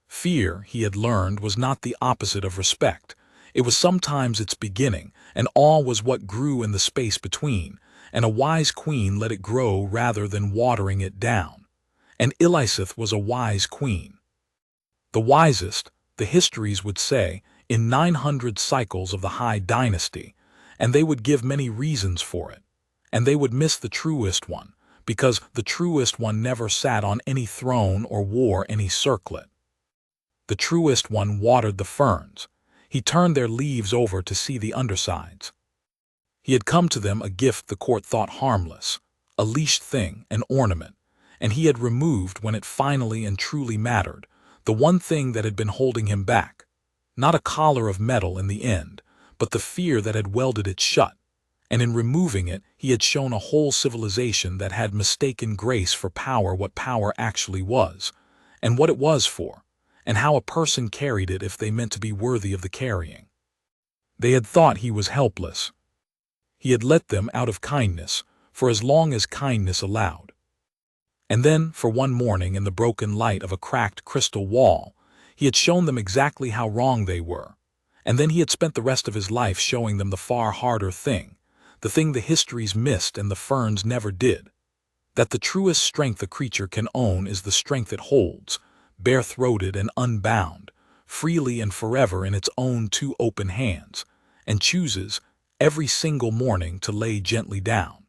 Fear, he had learned, was not the opposite of respect. It was sometimes its beginning, and awe was what grew in the space between, and a wise queen let it grow rather than watering it down. And Eliseth was a wise queen. The wisest, the histories would say, in 900 cycles of the High Dynasty, and they would give many reasons for it. And they would miss the truest one, because the truest one never sat on any throne or wore any circlet. The truest one watered the ferns. He turned their leaves over to see the undersides. He had come to them a gift the court thought harmless, a leashed thing, an ornament, and he had removed, when it finally and truly mattered, the one thing that had been holding him back. Not a collar of metal in the end, but the fear that had welded it shut. And in removing it, he had shown a whole civilization that had mistaken grace for power, what power actually was, and what it was for, and how a person carried it if they meant to be worthy of the carrying. They had thought he was helpless. He had let them out of kindness, for as long as kindness allowed. And then, for one morning in the broken light of a cracked crystal wall, he had shown them exactly how wrong they were. And then he had spent the rest of his life showing them the far harder thing, the thing the histories missed and the ferns never did. That the truest strength a creature can own is the strength it holds, bare-throated and unbound, freely and forever in its own 2 open hands, and chooses, every single morning, to lay gently down.